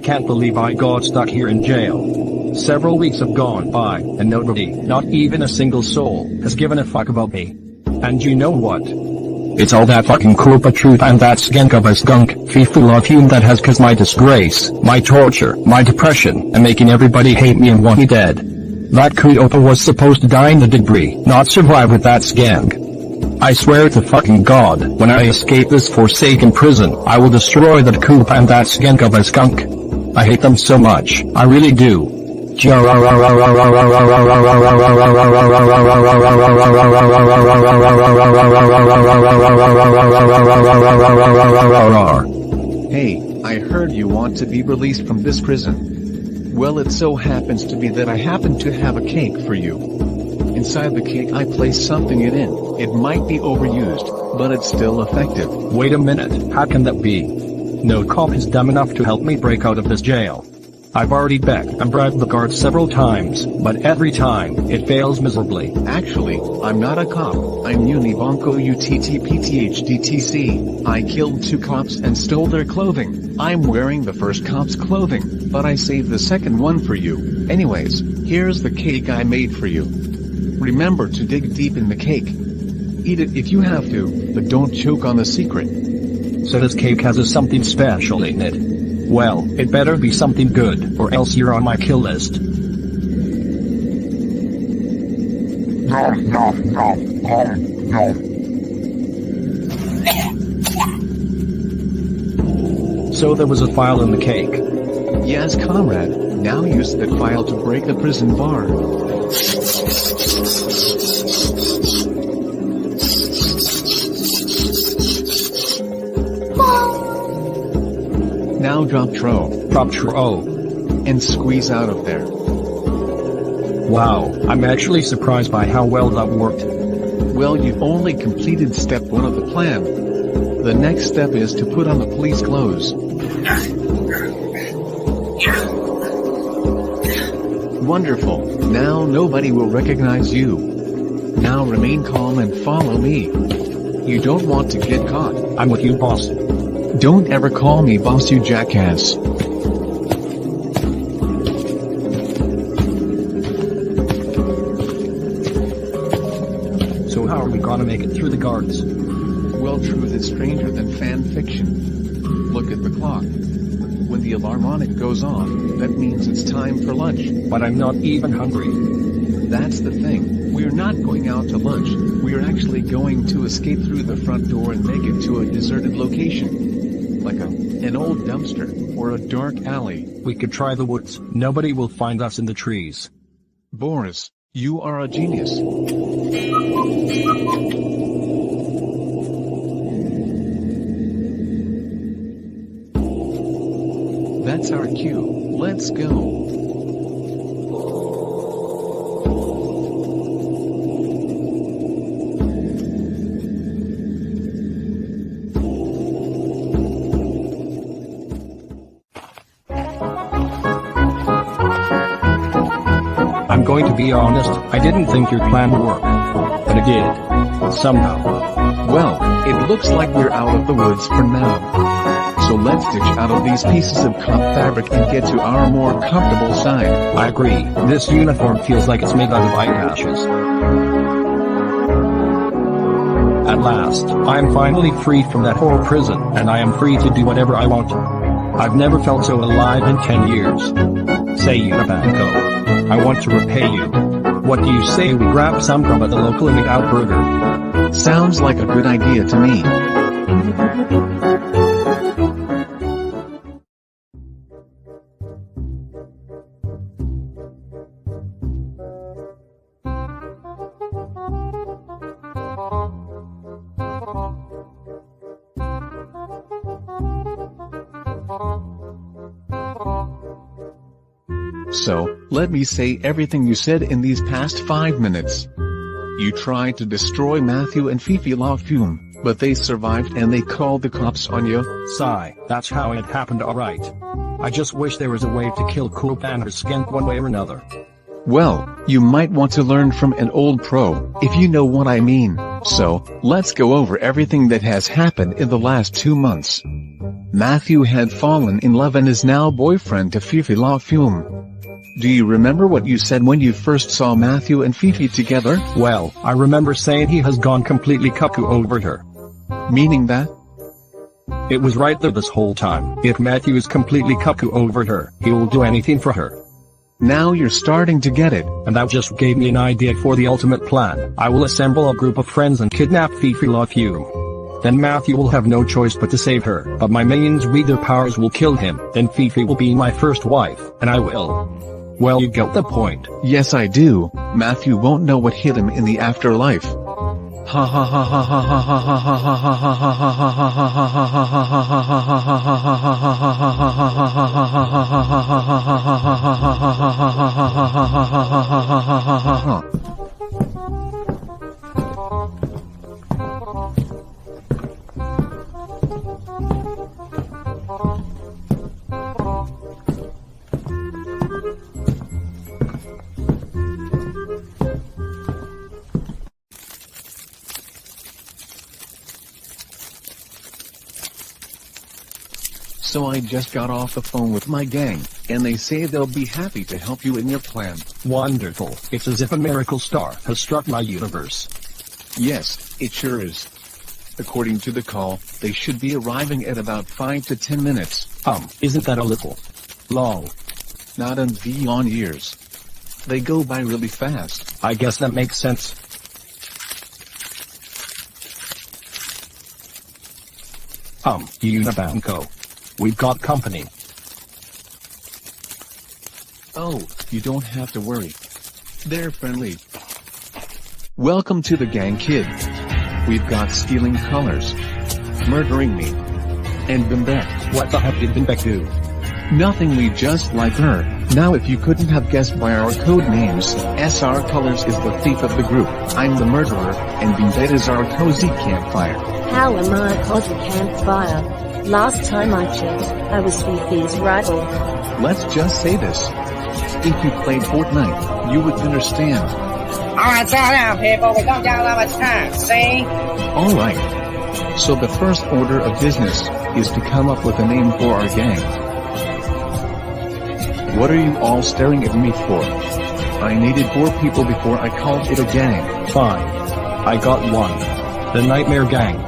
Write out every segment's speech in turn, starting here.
can't believe I got stuck here in jail. Several weeks have gone by, and nobody, not even a single soul, has given a fuck about me. And you know what? It's all that fucking Koopa truth and that skank of a skunk, Fifi fume that has caused my disgrace, my torture, my depression, and making everybody hate me and want me dead. That Koopa was supposed to die in the debris, not survive with that skank. I swear to fucking God, when I escape this forsaken prison, I will destroy that Koopa and that skank of a skunk. I hate them so much, I really do. Hey, I heard you want to be released from this prison. Well, it so happens to be that I happen to have a cake for you. Inside the cake I place something in it. It might be overused, but it's still effective. Wait a minute, how can that be? No cop is dumb enough to help me break out of this jail. I've already begged and bribed the guards several times, but every time, it fails miserably. Actually, I'm not a cop. I'm Unibonko UTTPTHDTC. I killed 2 cops and stole their clothing. I'm wearing the first cop's clothing, but I saved the second one for you. Anyways, here's the cake I made for you. Remember to dig deep in the cake. Eat it if you have to, but don't choke on the secret. So this cake has something special in it. Well, it better be something good, or else you're on my kill list. So there was a file in the cake. Yes, comrade. Now use that file to break the prison bar. Now drop tro. And squeeze out of there. Wow, I'm actually surprised by how well that worked. Well, you've only completed step 1 of the plan. The next step is to put on the police clothes. Wonderful, now nobody will recognize you. Now remain calm and follow me. You don't want to get caught. I'm with you, boss. Don't ever call me boss, you jackass. So how are we gonna make it through the guards? Well, truth is stranger than fan fiction. Look at the clock. When the alarm on it goes off, that means it's time for lunch. But I'm not even hungry. That's the thing, we're not going out to lunch, we're actually going to escape through the front door and make it to a deserted location. Like an old dumpster, or a dark alley. We could try the woods, nobody will find us in the trees. Boris, you are a genius. That's our cue, let's go. I'm going to be honest, I didn't think your plan would work. But it did. Somehow. Well, it looks like we're out of the woods for now. So let's ditch out of these pieces of cloth fabric and get to our more comfortable side. I agree, this uniform feels like it's made out of eyelashes. At last, I am finally free from that horrible prison, and I am free to do whatever I want. I've never felt so alive in 10 years. Say Unibanco. I want to repay you. What do you say we grab some from at the local in-and-out burger? Sounds like a good idea to me. So, let me say everything you said in these past 5 minutes. You tried to destroy Matthew and Fifi fume, but they survived and they called the cops on you. Sigh, that's how it happened, alright. I just wish there was a way to kill Koopa and her skink one way or another. Well, you might want to learn from an old pro, if you know what I mean. So, let's go over everything that has happened in the last 2 months. Matthew had fallen in love and is now boyfriend to Fifi la fume. Do you remember what you said when you first saw Matthew and Fifi together? Well, I remember saying he has gone completely cuckoo over her. Meaning that? It was right there this whole time. If Matthew is completely cuckoo over her, he will do anything for her. Now you're starting to get it. And that just gave me an idea for the ultimate plan. I will assemble a group of friends and kidnap Fifi la fume. Then Matthew will have no choice but to save her. But my minions with their powers will kill him. Then Fifi will be my first wife, and I will. Well, you get the point. Yes, I do. Matthew won't know what hit him in the afterlife. Ha ha ha ha ha ha ha ha ha ha ha ha ha ha ha ha. So I just got off the phone with my gang, and they say they'll be happy to help you in your plan. Wonderful. It's as if a miracle star has struck my universe. Yes, it sure is. According to the call, they should be arriving at about 5 to 10 minutes. Isn't that a little long? Not in beyond years. They go by really fast. I guess that makes sense. Unibanco. We've got company. Oh, you don't have to worry. They're friendly. Welcome to the gang, kid. We've got stealing colors, murdering me, and Bimbek. What the heck did Bimbek do? Nothing, we just like her. Now if you couldn't have guessed by our code names, SR Colors is the thief of the group, I'm the murderer, and Bimbek is our cozy campfire. How am I a cozy campfire? Last time I checked, I was Fifi's rival. Let's just say this. If you played Fortnite, you would understand. Alright, slow down, people. We don't got that much time, see? Alright. So the first order of business is to come up with a name for our gang. What are you all staring at me for? I needed 4 people before I called it a gang. Fine. I got one. The Nightmare Gang.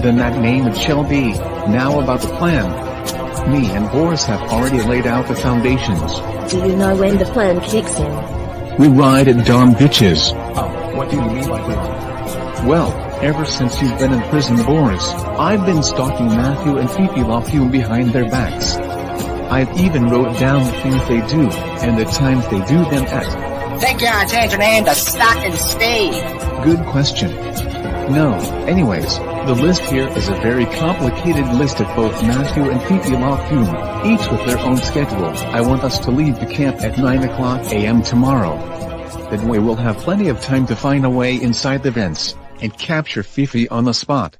Then that name it shall be. Now about the plan. Me and Boris have already laid out the foundations. Do you know when the plan kicks in? We ride at dumb bitches. What do you mean by that? Well, ever since you've been in prison, Boris, I've been stalking Matthew and Fifi la fume behind their backs. I've even wrote down the things they do, and the times they do them at. Think you ought to change your name to Stock and Steve. Good question. No, anyways, the list here is a very complicated list of both Matthew and Fifi la fume, each with their own schedule. I want us to leave the camp at 9 o'clock a.m. tomorrow. That way we'll have plenty of time to find a way inside the vents, and capture Fifi on the spot.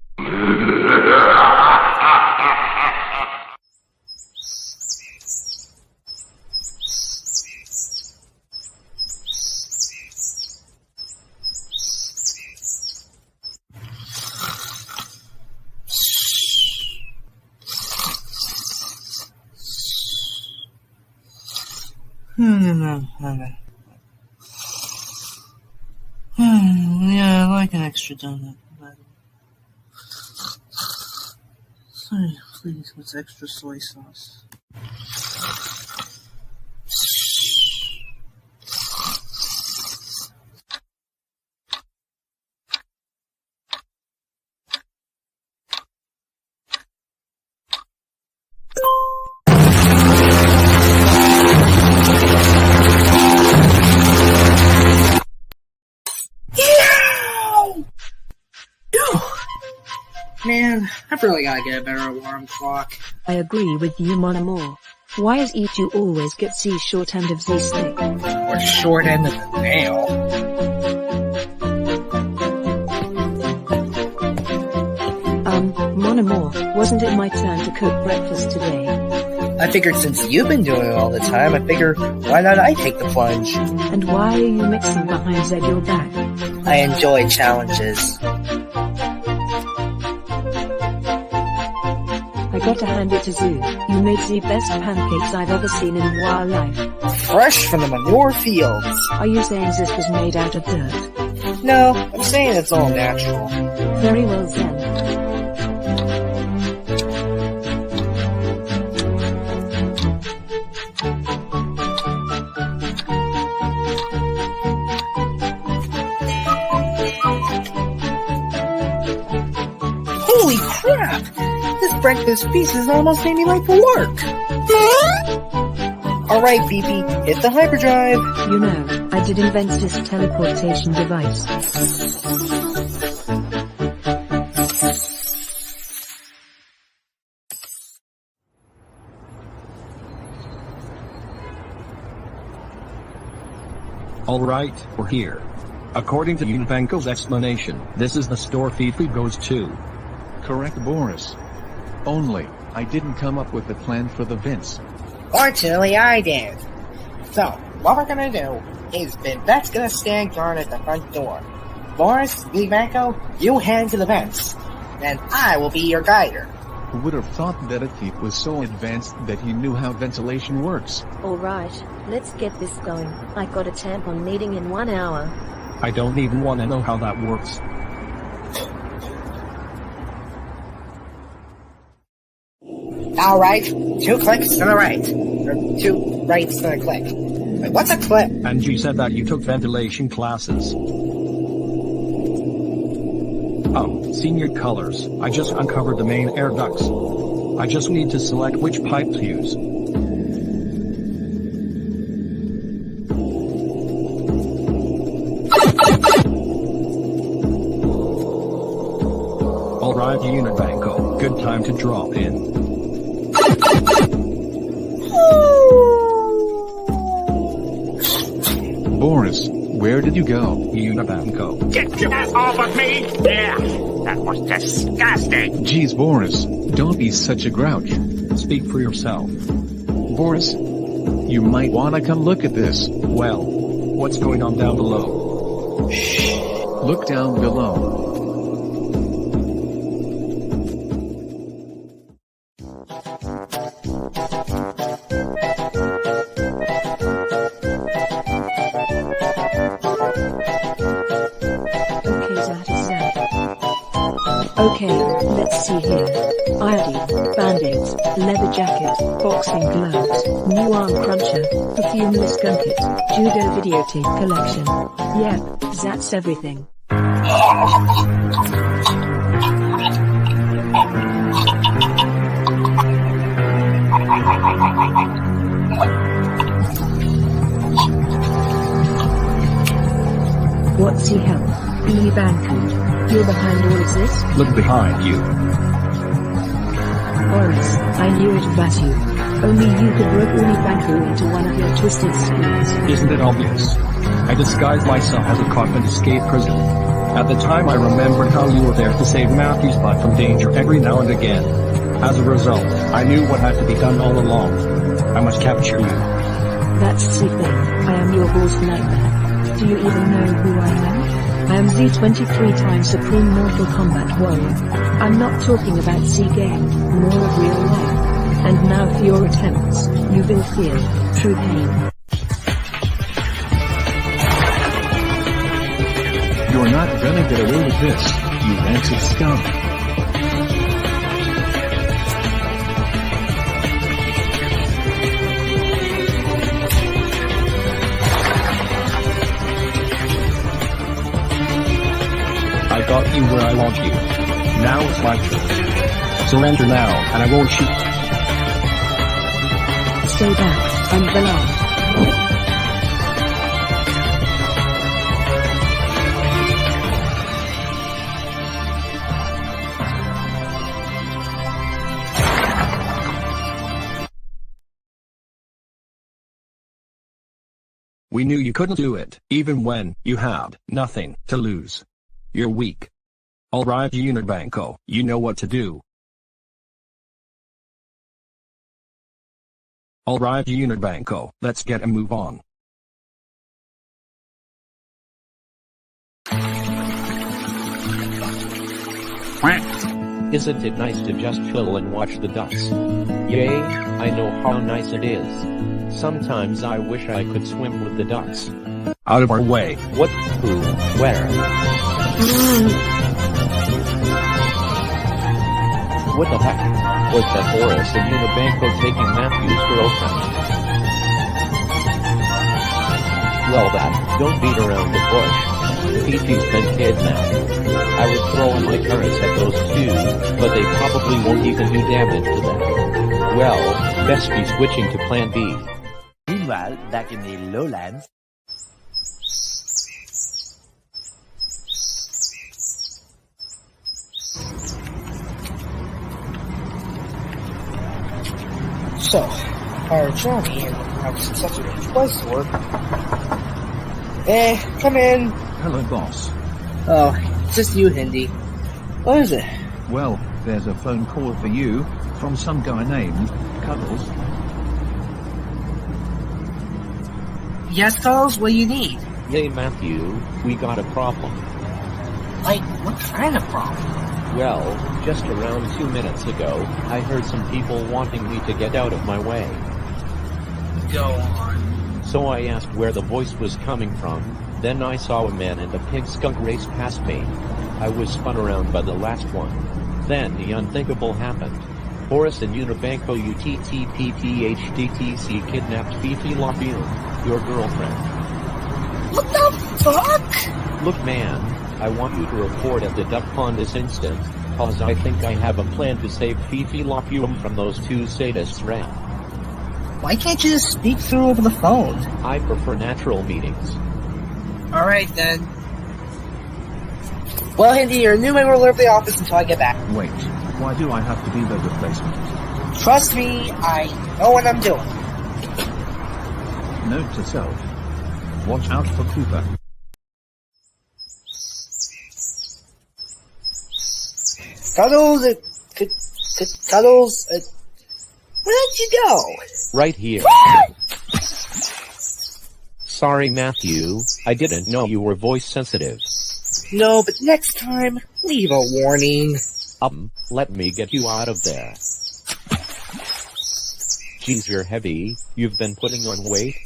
Yeah, I like an extra donut, but please, with extra soy sauce. Man, I've really gotta get a better alarm clock. I agree with you, mon amour. Why is you always get the short end of the stick? Or short end of the nail. Mon amour, wasn't it my turn to cook breakfast today? I figured since you've been doing it all the time, I figure why not I take the plunge? And why are you mixing behind your back? I enjoy challenges. I got to hand it to Zoo. You made the best pancakes I've ever seen in wildlife. Fresh from the manure fields. Are you saying this was made out of dirt? No, I'm saying it's all natural. Very well then. Holy crap! This breakfast pieces almost made me like to work. Alright, Fifi, hit the hyperdrive. You know, I did invent this teleportation device. Alright, we're here. According to Unibanco's explanation, this is the store Fifi goes to. Correct, Boris. Only, I didn't come up with a plan for the vents. Fortunately, I did. So, what we're gonna do is Vivek's gonna stand guard at the front door. Boris, Vivanco, you head to the vents. And I will be your guider. Who would have thought that a thief was so advanced that he knew how ventilation works? Alright, let's get this going. I got a tampon meeting in 1 hour. I don't even want to know how that works. Alright, 2 clicks to the right. Or 2 rights to the click. Wait, what's a clip? And you said that you took ventilation classes. Oh, senior colors. I just uncovered the main air ducts. I just need to select which pipe to use. Alright, Unibanco. Good time to drop in. Boris, where did you go? Unibanco. Get that off of me! Yeah, that was disgusting. Geez, Boris, don't be such a grouch. Speak for yourself. Boris, you might wanna come look at this. Well, what's going on down below? Shh, look down below. Okay, let's see here. Iodine, band-aids, leather jacket, boxing gloves, new arm cruncher, perfumeless gunket, judo videotape collection. Yep, that's everything. What's the hell? Billy Bancoot, you're behind all of this? Look behind you. Boris, I knew it was you. Only you could rope Billy Bancoot into one of your twisted schemes. Isn't it obvious? I disguised myself as a cop and escaped prison. At the time I remembered how you were there to save Matthew's butt from danger every now and again. As a result, I knew what had to be done all along. I must capture you. That's the thing, I am your worst nightmare. Do you even know who I am? I am the 23-time Supreme Mortal Kombat Warrior. I'm not talking about C-game, more of real life. And now for your attempts, you will feel true pain. You're not gonna get away with this, you rancid scum. I got you where I want you. Now it's my turn. Surrender now, and I won't shoot. Stay back, I'm the last. We knew you couldn't do it, even when you had nothing to lose. You're weak. Alright, Unibanco, you know what to do. Alright, Unibanco, let's get a move on. Isn't it nice to just chill and watch the ducks? Yay, I know how nice it is. Sometimes I wish I could swim with the ducks. Out of our way. What? Who? Where? What the heck? Was that Boris and Unibanco taking Matthew's girlfriend? Well don't beat around the bush. Fifi's been kidnapped. I would throw my turrets at those two, but they probably won't even do damage to them. Well, best be switching to plan B. Meanwhile, back in the lowlands. So, our Johnny and our successor twice work. Come in. Hello, boss. Oh, it's just you, Hindi. What is it? Well, there's a phone call for you from some guy named Cuddles. Yes, Cuddles, what do you need? Hey Matthew, we got a problem. Like, what kind of problem? Well, just around 2 minutes ago, I heard some people wanting me to get out of my way. Go on. So I asked where the voice was coming from, then I saw a man and a pig skunk race past me. I was spun around by the last one. Then the unthinkable happened. Boris and Unibanco UTTPPHDTC kidnapped Fifi La Fume, your girlfriend. What the fuck? Look man, I want you to report at the duck pond this instant, cause I think I have a plan to save Fifi La Fume from those two sadists right. Why can't you just speak through over the phone? I prefer natural meetings. Alright then. Well, Hindi, you're a new member of the office until I get back. Wait, why do I have to be the replacement? Trust me, I know what I'm doing. Note to self. Watch out for Cooper. Cuddles, Cuddles, where'd you go? Right here. Sorry Matthew, I didn't know you were voice sensitive. No, but next time, leave a warning. Let me get you out of there. Geez, you're heavy, you've been putting on weight?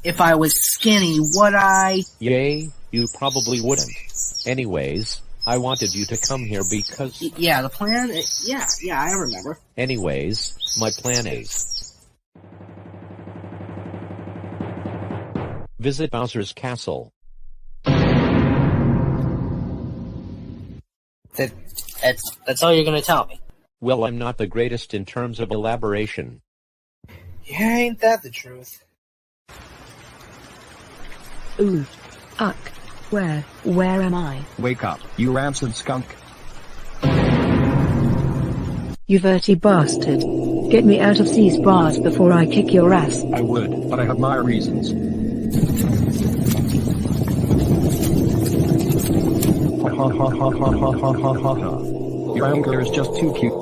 If I was skinny, would I? Yay, you probably wouldn't. Anyways, I wanted you to come here because... Yeah, the plan? Yeah, I remember. Anyways, my plan is... Visit Bowser's castle. That's all you're gonna tell me? Well, I'm not the greatest in terms of elaboration. Yeah, ain't that the truth? Ooh. Uck. Where am I? Wake up, you rancid skunk. You dirty bastard. Get me out of these bars before I kick your ass. I would, but I have my reasons. Your anger is just too cute.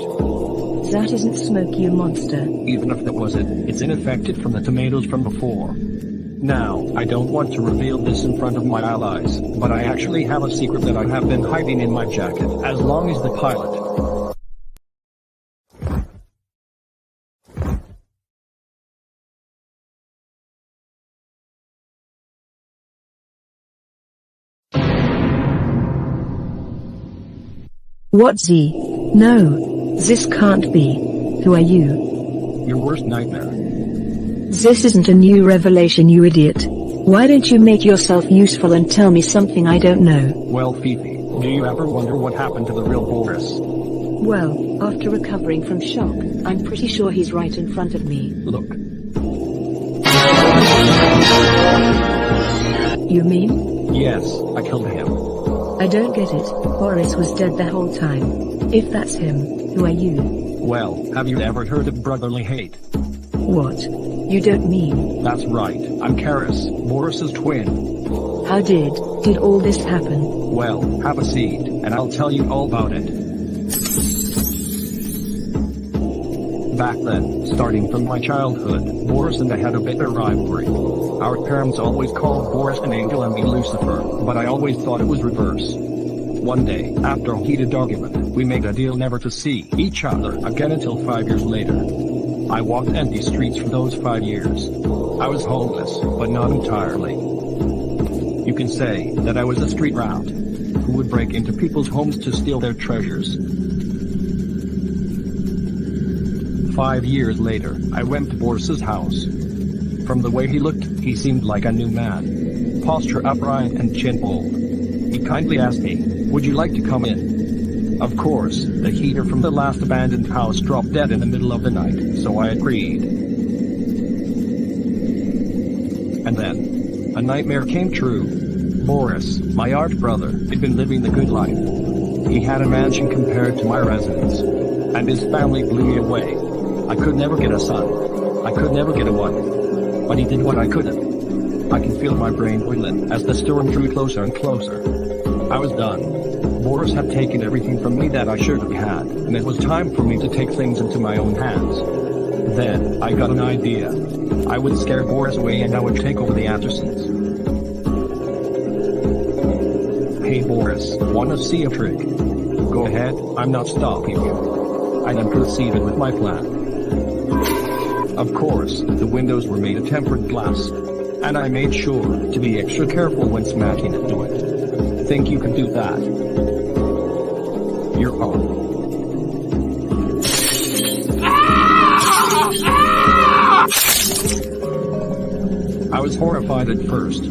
That isn't smoke, you monster. Even if that was it, it's infected from the tomatoes from before. Now, I don't want to reveal this in front of my allies, but I actually have a secret that I have been hiding in my jacket as long as the pilot. What the? No, this can't be. Who are you? Your worst nightmare. This isn't a new revelation, you idiot. Why don't you make yourself useful and tell me something I don't know? Well, Fifi, do you ever wonder what happened to the real Boris? Well, after recovering from shock, I'm pretty sure he's right in front of me. Look. You mean? Yes, I killed him. I don't get it. Boris was dead the whole time. If that's him, who are you? Well, have you ever heard of brotherly hate? What? You don't mean? That's right, I'm Karis, Boris's twin. How did all this happen? Well, have a seat, and I'll tell you all about it. Back then, starting from my childhood, Boris and I had a bitter rivalry. Our parents always called Boris an angel and me Lucifer, but I always thought it was reverse. One day, after a heated argument, we made a deal never to see each other again until 5 years later. I walked empty streets for those 5 years. I was homeless, but not entirely. You can say that I was a street rat who would break into people's homes to steal their treasures. 5 years later, I went to Boris's house. From the way he looked, he seemed like a new man. Posture upright and chin pulled. He kindly asked me, "Would you like to come in?" Of course, the heater from the last abandoned house dropped dead in the middle of the night, so I agreed. And then, a nightmare came true. Boris, my art brother, had been living the good life. He had a mansion compared to my residence, and his family blew me away. I could never get a son. I could never get a wife. But he did what I couldn't. I can feel my brain boiling as the storm drew closer and closer. I was done. Boris had taken everything from me that I should have had, and it was time for me to take things into my own hands. Then, I got an idea. I would scare Boris away and I would take over the Andersons. Hey Boris, wanna see a trick? Go ahead, I'm not stopping you. I then proceeded with my plan. Of course, the windows were made of tempered glass, and I made sure to be extra careful when smashing into it. Think you can do that? You're on. I was horrified at first.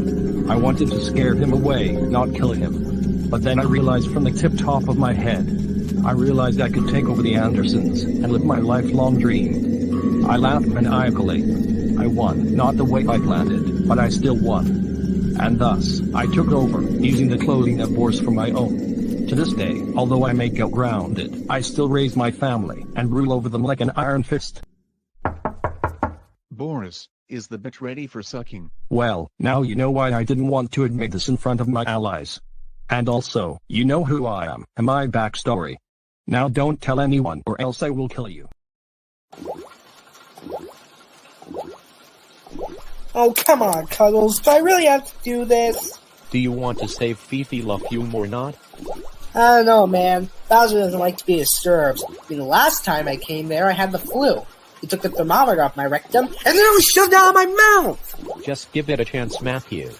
I wanted to scare him away, not kill him. But then I realized from the tip-top of my head, I realized I could take over the Andersons and live my lifelong dream. I laughed maniacally. I won, not the way I planned it, but I still won. And thus, I took over, using the clothing of Boris for my own. To this day, although I may go grounded, I still raise my family and rule over them like an iron fist. Boris, is the bitch ready for sucking? Well, now you know why I didn't want to admit this in front of my allies. And also, you know who I am, and my backstory. Now don't tell anyone or else I will kill you. Oh, come on, Cuddles. Do I really have to do this? Do you want to save Fifi La Fume or not? I don't know, man. Bowser doesn't like to be disturbed. The last time I came there, I had the flu. He took the thermometer off my rectum, and then it was shoved out of my mouth! Just give it a chance, Matthew.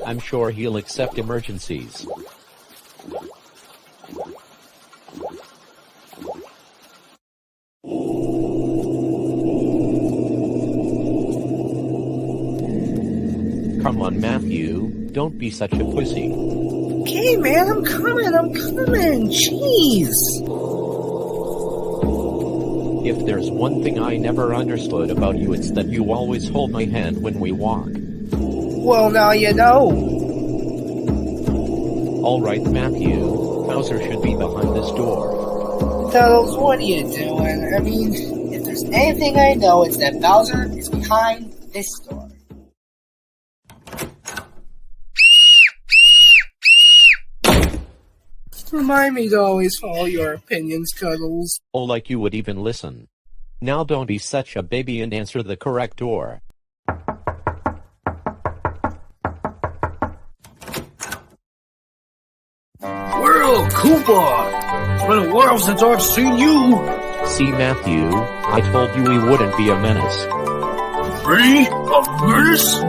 I'm sure he'll accept emergencies. Come on, Matthew. Don't be such a pussy. Okay, man, I'm coming. Jeez. If there's one thing I never understood about you, it's that you always hold my hand when we walk. Well, now you know. Alright, Matthew. Bowser should be behind this door. Cuddles, what are you doing? I mean, if there's anything I know, it's that Bowser is behind this door. Remind me to always follow your opinions, Cuddles. Oh, like you would even listen. Now don't be such a baby and answer the correct door. Well, Koopa! It's been a while since I've seen you! See, Matthew, I told you we wouldn't be a menace. Me? A menace?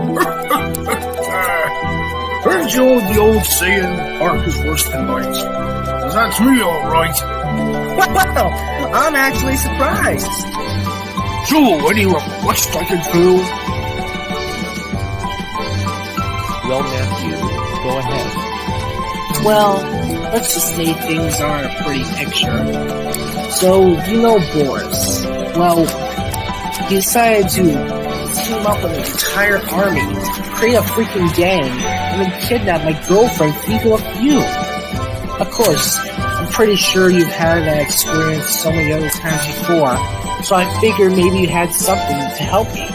Heard you the old saying, bark is worse than bite. Cause that's me, alright. Wow, I'm actually surprised. So, any request I can fill? Well, Matthew, go ahead. Well, let's just say things aren't a pretty picture. So, you know Boris. Well, he decided to team up with an entire army, create a freaking gang, and then kidnap my girlfriend, Fifi La Fume. Of course, I'm pretty sure you've had that experience so many other times before, so I figured maybe you had something to help me.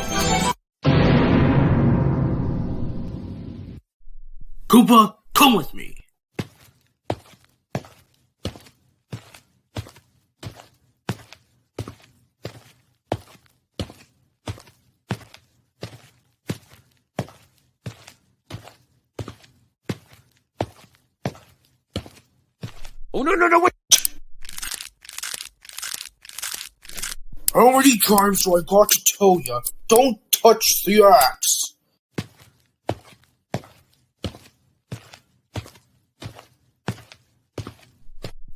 Koopa, come with me. Oh, no, wait! How many times do I got to tell ya, don't touch the axe?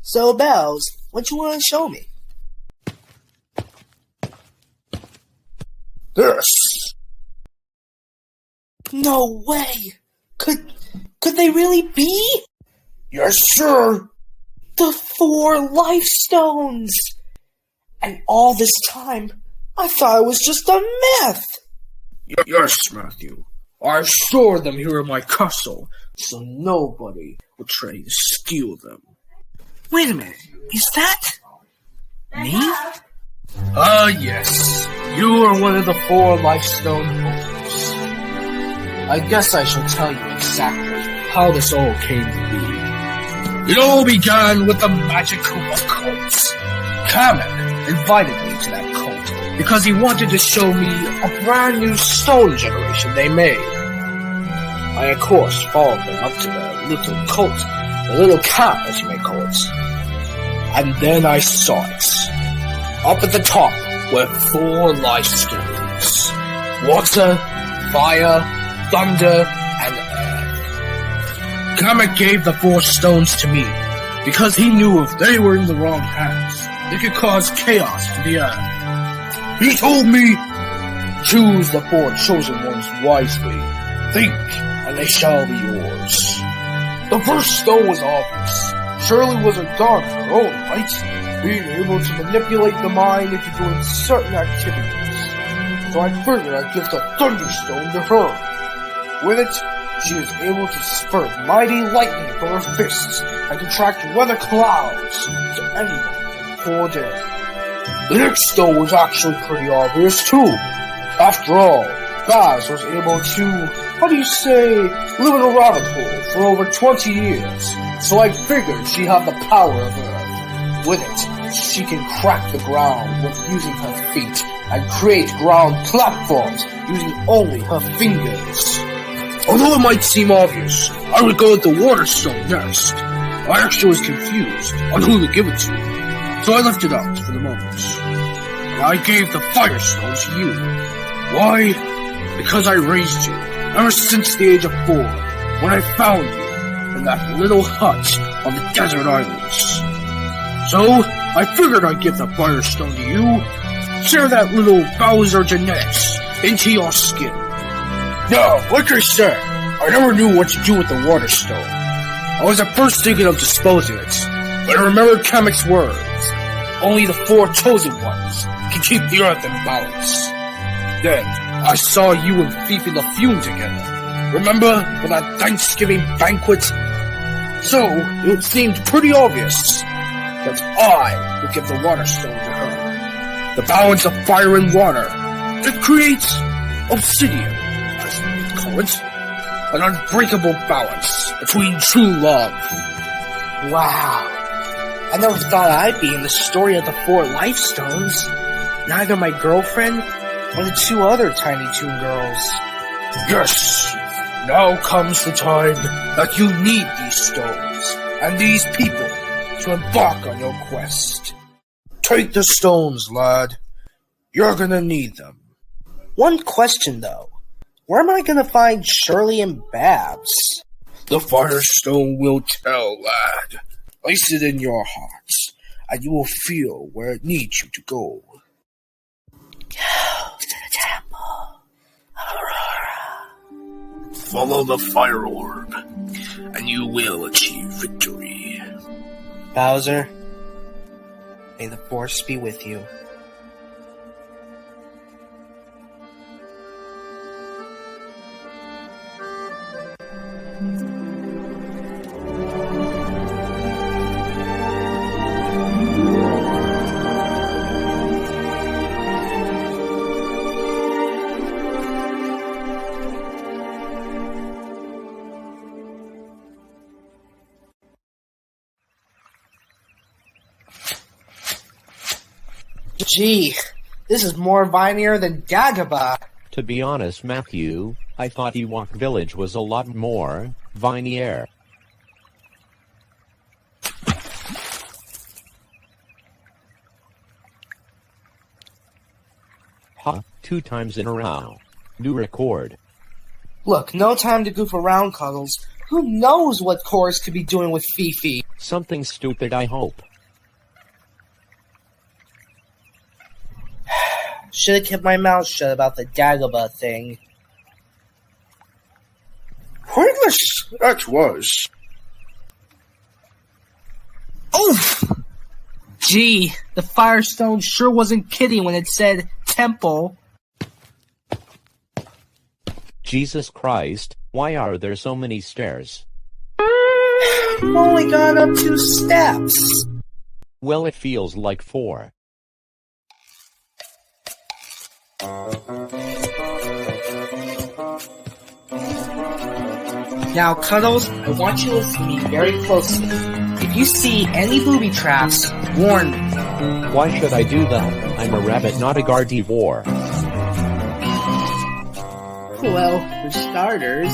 So, Bells, what you want to show me? This. No way! Could they really be? Yes, sir. The 4 life stones! And all this time, I thought it was just a myth! Yes, Matthew. I stored them here in my castle, so nobody will try to steal them. Wait a minute, is that me? Yes. You are one of the 4 lifestone holders. I guess I shall tell you exactly how this all came to be. It all began with the magic Koopa cult. Kamek invited me to that cult because he wanted to show me a brand new stone generation they made. I, of course, followed them up to the little cult, the little camp, as you may call it. And then I saw it. Up at the top were 4 life stones. Water, fire, thunder, and earth. Kamek gave the 4 stones to me, because he knew if they were in the wrong hands, they could cause chaos to the earth. He told me, choose the 4 chosen ones wisely. Think, and they shall be yours. The first stone was obvious. Shirley was a god of her own right, being able to manipulate the mind into doing certain activities. So I figured I'd give the Thunderstone to her. With it, she is able to spurt mighty lightning from her fists and contract weather clouds to anyone in 4 days. The next stone was actually pretty obvious too. After all, Baz was able to, live in a rabbit hole for over 20 years. So I figured she had the power of Earth. With it, she can crack the ground with using her feet and create ground platforms using only her fingers. Although it might seem obvious, I would go with the Water Stone next. I actually was confused on who to give it to, so I left it out for the moment. And I gave the Fire Stone to you. Why? Because I raised you ever since the age of 4, when I found you in that little hut on the desert islands. So, I figured I'd give the Fire Stone to you, share that little Bowser genetics into your skin. Now, like I said, I never knew what to do with the Water Stone. I was at first thinking of disposing it, but I remembered Kamek's words. Only the 4 chosen ones can keep the Earth in balance. Then, I saw you and Fifi the Fume together. Remember, for that Thanksgiving banquet? So, it seemed pretty obvious that I would give the Water Stone to her. The balance of fire and water. It creates obsidian, as we call it. An unbreakable balance between true love. Wow. I never thought I'd be in the story of the 4 life stones. Neither my girlfriend or the 2 other Tiny Toon girls. Yes, now comes the time that you need these stones and these people to embark on your quest. Take the stones, lad. You're gonna need them. One question though. Where am I gonna find Shirley and Babs? The Fire Stone will tell, lad. Place it in your hearts, and you will feel where it needs you to go. Go to the temple, Aurora. Follow the fire orb, and you will achieve victory. Bowser, may the Force be with you. Gee, this is more vinier than Dagobah. To be honest, Matthew, I thought Ewok Village was a lot more vinier. 2 times in a row. New record. Look, no time to goof around, Cuddles. Who knows what Coris could be doing with Fifi? Something stupid, I hope. Should have kept my mouth shut about the Dagobah thing. Pointless that was. Oof! Gee, the Firestone sure wasn't kidding when it said temple. Jesus Christ, why are there so many stairs? I've only gone up 2 steps. Well, it feels like 4. Now, Cuddles, I want you to listen to me very closely. If you see any booby traps, warn me. Why should I do that? I'm a rabbit, not a gardevoir. Well, for starters...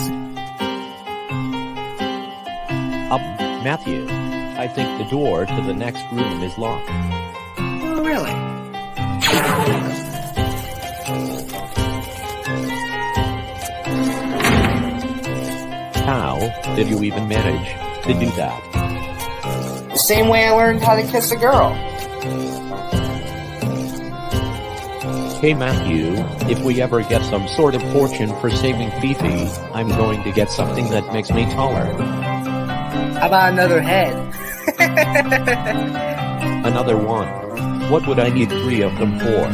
Matthew, I think the door to the next room is locked. Oh, really? How did you even manage to do that? The same way I learned how to kiss a girl. Hey Matthew, if we ever get some sort of fortune for saving Fifi, I'm going to get something that makes me taller. How about another head? Another one. What would I need 3 of them for?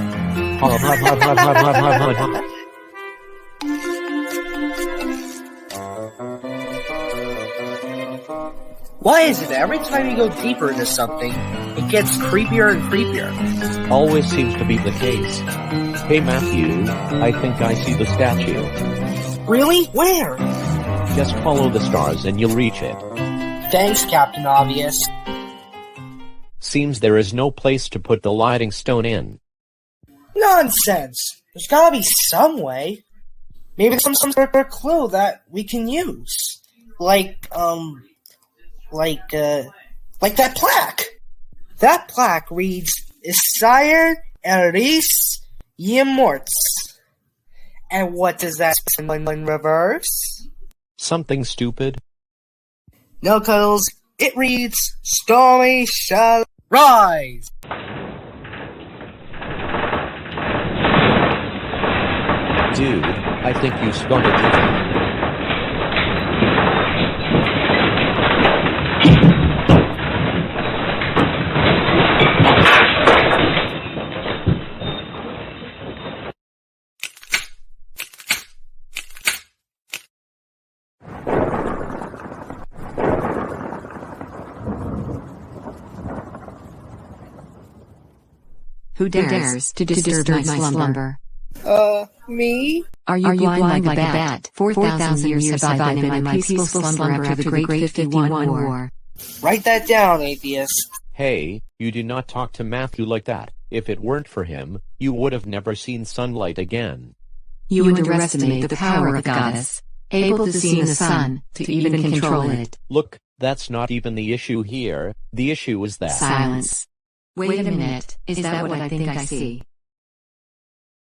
Why is it that every time you go deeper into something, it gets creepier and creepier? Always seems to be the case. Hey Matthew, I think I see the statue. Really? Where? Just follow the stars and you'll reach it. Thanks, Captain Obvious. Seems there is no place to put the lighting stone in. Nonsense! There's gotta be some way. Maybe there's some sort of clue that we can use. Like that plaque! That plaque reads, Isire Eris Yemorts. And what does that spell in reverse? Something stupid? No, Cuddles. It reads, Stormy shall rise! Dude, I think you spelled it different. Who dares to disturb my slumber? Me? Are you blind like a bat? 4,000 years have I been in my peaceful slumber after the Great 51 War. Write that down, atheist. Hey, you do not talk to Matthew like that. If it weren't for him, you would have never seen sunlight again. You underestimate the power of the goddess, able to see in the sun, to even control it. Look, that's not even the issue here. The issue is that... Silence. Wait a minute, is that what I think I see?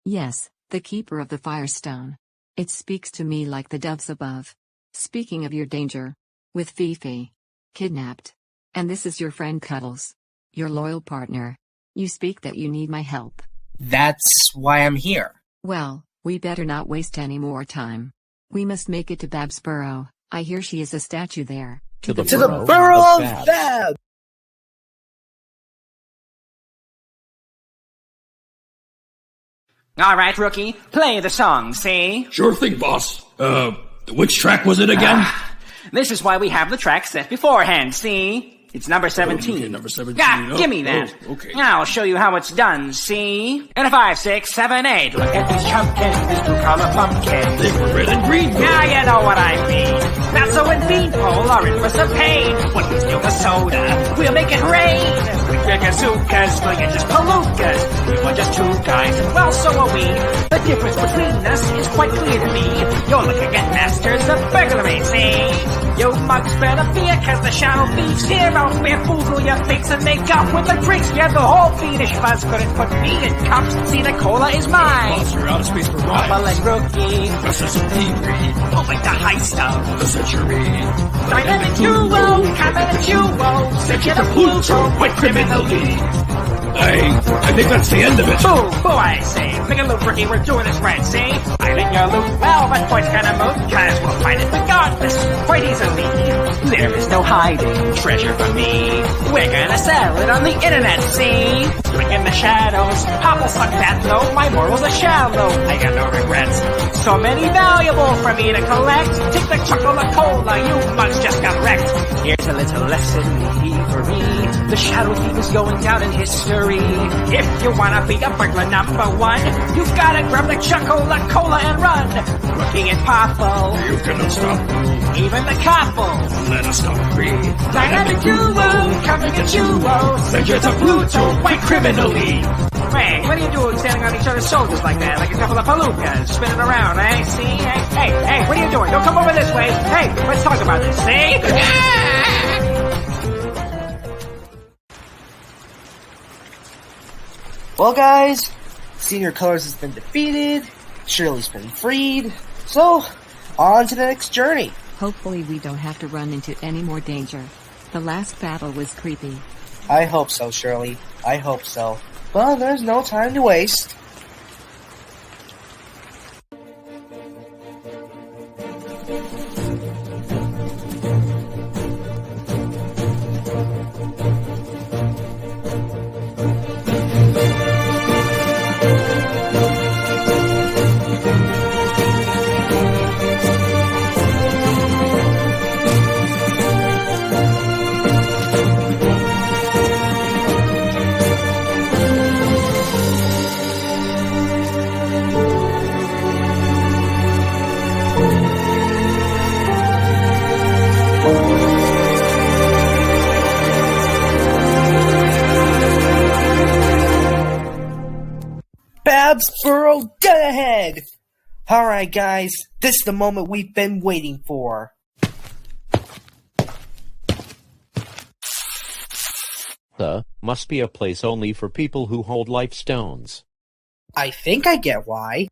Yes, the keeper of the Firestone. It speaks to me like the doves above. Speaking of your danger. With Fifi. Kidnapped. And this is your friend Cuddles. Your loyal partner. You speak that you need my help. That's why I'm here. Well, we better not waste any more time. We must make it to Bab's Burrow. I hear she is a statue there. To the burrow of Bab! Alright, rookie, play the song, see? Sure thing, boss. Which track was it again? This is why we have the track set beforehand, see? It's number 17. Okay, number 17. Yeah, give me that. Oh, okay. I'll show you how it's done, see? And a 5, 6, 7, 8. Look at these chumpkins, these two-color pumpkins. They were red and green. Now you know what I mean. Not so when Beanpole are in for some pain. When we steal the soda, we'll make it rain. We drink bazookas, we'll get just palookas. We were just 2 guys, and well, so are we. The difference between us is quite clear to me. You're looking at masters of burglary, see? You mugs better fear, cause the shadow thieves here out bamboozle your fakes and make up with the tricks. Yeah, the whole fiendish fuzz couldn't put me in cuffs. See, the cola is mine. Boss, you're out of space for rhyme. Double and rookie. Versus some thievery. Oh, like the heist of The century. dynamic duo, coming at duo. Send you to Pluto, quite criminally. I think that's the end of it. Boo, boo, I say. Pick a loot, rookie, we're doing this right, see? I think your loot well, but points kinda moot, cause we'll find it regardless, quite easily. There is no hiding treasure from me. We're gonna sell it on the internet, see? Quick in the shadows, Pop will suck that low, my morals are shallow, I got no regrets. So many valuable for me to collect. Take the chocolate cola, you mugs just got wrecked. Here's a little lesson for me. The shadow thief is going down in history. If you wanna be a burglar #1, you've gotta grab the chocolate cola and run. Rookie and Poffle, You cannot stop me. even the couple. Let us stop me. Dynamic duo, coming at you. Send you to Pluto, quite criminally. Hey, what are you doing standing on each other's shoulders like that? Like a couple of palookas spinning around, eh? See? Hey, what are you doing? Don't come over this way. Hey, let's talk about this, see? Well, guys, Senior Colors has been defeated, Shirley's been freed, so on to the next journey. Hopefully we don't have to run into any more danger. The last battle was creepy. I hope so, Shirley. I hope so. But there's no time to waste. Babsboro, get ahead! Alright guys, this is the moment we've been waiting for. Must be a place only for people who hold life stones. I think I get why.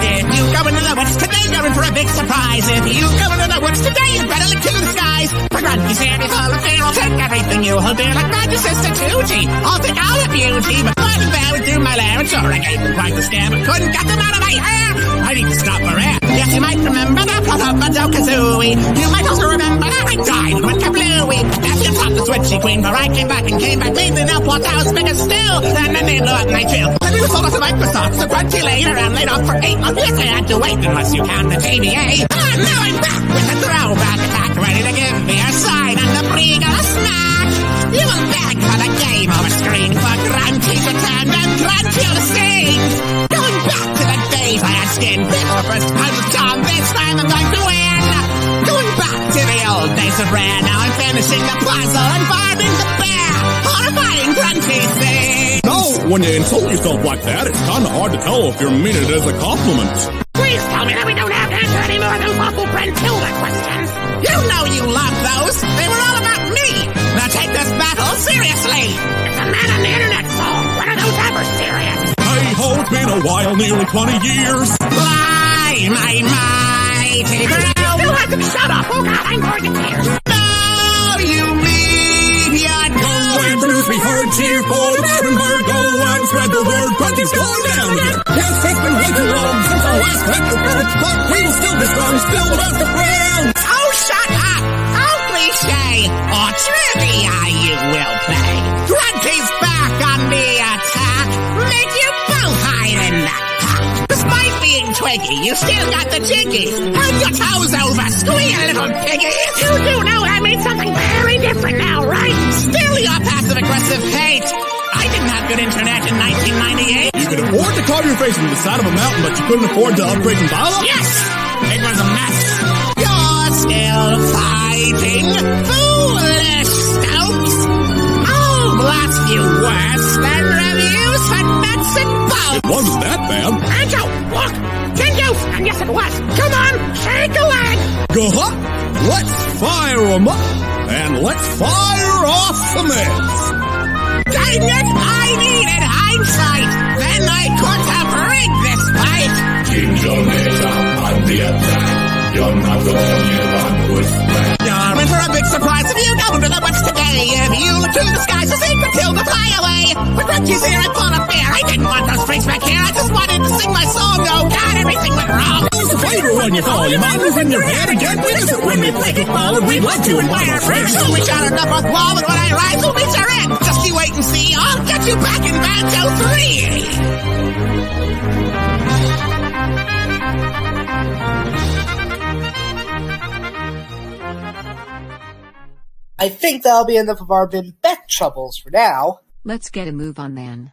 If you go into the woods today, you're in for a big surprise. If you go into the woods today, you better look to the skies. For Grunty, Sandy, Hall of Fame, I'll take everything you hold dear like Roger, Sister Tootie. I'll take all the beauty, but what about through my larynx? Sure, I gave them quite the scam, but couldn't get them out of my hair. I need to stop my rap. Yes, you might remember the plot of Banjo-Kazooie. You might also remember that I died and went kablooey. That's your top the switchy queen, for I came back, leaving the Newport House bigger still than the needle at night chill. Then we sold us a Microsoft, so Grunty later and laid off for 8 months. Yes, I had to wait unless you count the TVA. And now I'm back with a throwback attack, ready to give me a sign and the brig of a smack. You will beg for the game over screen for Grunty's return and Grunty on the scene. Going back to the days I had skin before first time with Tom, this time I'm going to win. Going back to the old days of rare, now I'm finishing the puzzle and finding the bear. Horrifying Grunty's thing. No, when you insult yourself like that, it's kinda hard to tell if you're meaning it as a compliment. Please tell me that we don't have to answer any more of those awful Brentilda questions. You know you love those. They were all about me. Now take this battle seriously. It's a man on the internet song. When are those ever serious? Hey ho, it's been a while, nearly 20 years. Fly, my mighty crown. You have to shut up. Oh God, I'm going to tears. No, you media Go and produce me heard cheer for the Battenberg. Go and spread the word, Grunty's going down here. Yes, it's been way too long since our last episode, but we will still be strong, still about the ground. Oh, shut up. Oh, cliche. Or trivia, you will play. Grunty's back on the attack. Make you both hide in the pack. Despite being twiggy, you still got the jiggy. Put your toes over, squeal, little piggy. You do know I made something very different now, right? Still your passive-aggressive hate. I didn't have good internet in 1998. You could afford to carve your face into the side of a mountain, but you couldn't afford to upgrade and dial-up? Yes! It was a mess. You're still fighting, foolish scouts. 'em up, and let's fire off the meds. Dang it! I needed hindsight! Then I could have rigged this fight! Ginger is up on the attack. You're not the only one who's black. You're in for a big surprise if you go into the woods today. If you look to the skies, a secret till to fly away. With Rusty's here and full of fear, I didn't want those freaks back here. I just wanted to sing my song. Oh God, everything went wrong. It's a flavor when you fall. Your mama's in your head again. We just when we play kickball, and we'd love to invite our friends. So we shot a fourth wall, and when I rise, we'll meet your end. Just you wait and see. I'll get you back in Banjo 3. I think that'll be enough of our Bimbet troubles for now. Let's get a move on then.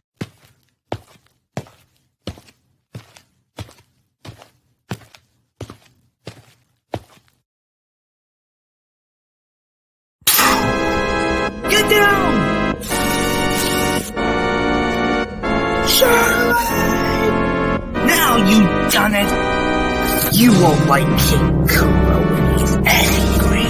Get down! Charlie! Now you've done it! You won't like King Koopa when he's angry.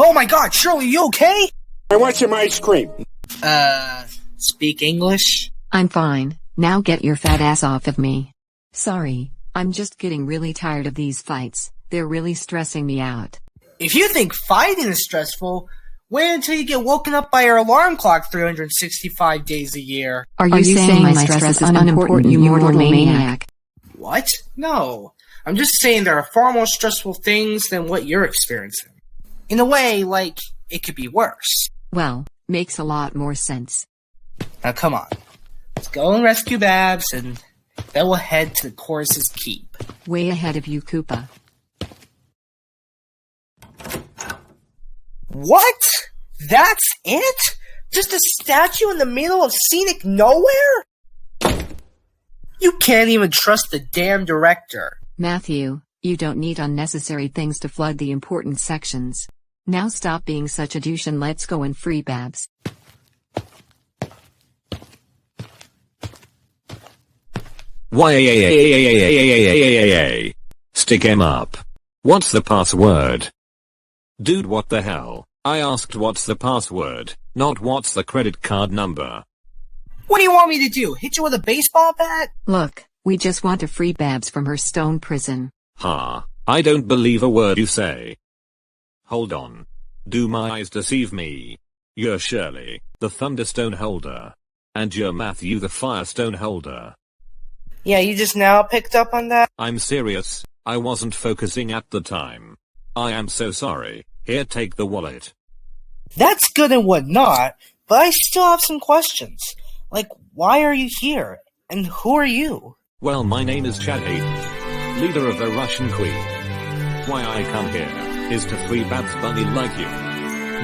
Oh my god, Shirley, you okay? I want some ice cream. Speak English? I'm fine. Now get your fat ass off of me. Sorry, I'm just getting really tired of these fights. They're really stressing me out. If you think fighting is stressful, wait until you get woken up by your alarm clock 365 days a year. Are you saying my stress is unimportant, you mortal maniac? What? No. I'm just saying there are far more stressful things than what you're experiencing. In a way, like, it could be worse. Well, makes a lot more sense. Now come on. Let's go and rescue Babs, and then we'll head to the Coris's keep. Way ahead of you, Koopa. What? That's it? Just a statue in the middle of scenic nowhere? You can't even trust the damn director. Matthew, you don't need unnecessary things to flood the important sections. Now stop being such a douche and let's go and free Babs. Why? Stick him up. What's the password? Dude, what the hell? I asked what's the password, not what's the credit card number. What do you want me to do? Hit you with a baseball bat? Look, we just want to free Babs from her stone prison. Ha, I don't believe a word you say. Hold on. Do my eyes deceive me? You're Shirley, the Thunderstone holder. And you're Matthew, the Firestone holder. Yeah, you just now picked up on that? I'm serious, I wasn't focusing at the time. I am so sorry. Here, take the wallet. That's good and whatnot, but I still have some questions. Like, why are you here? And who are you? Well, my name is Chaddy, leader of the Russian Queen. Why I come here is to free Babs Bunny like you.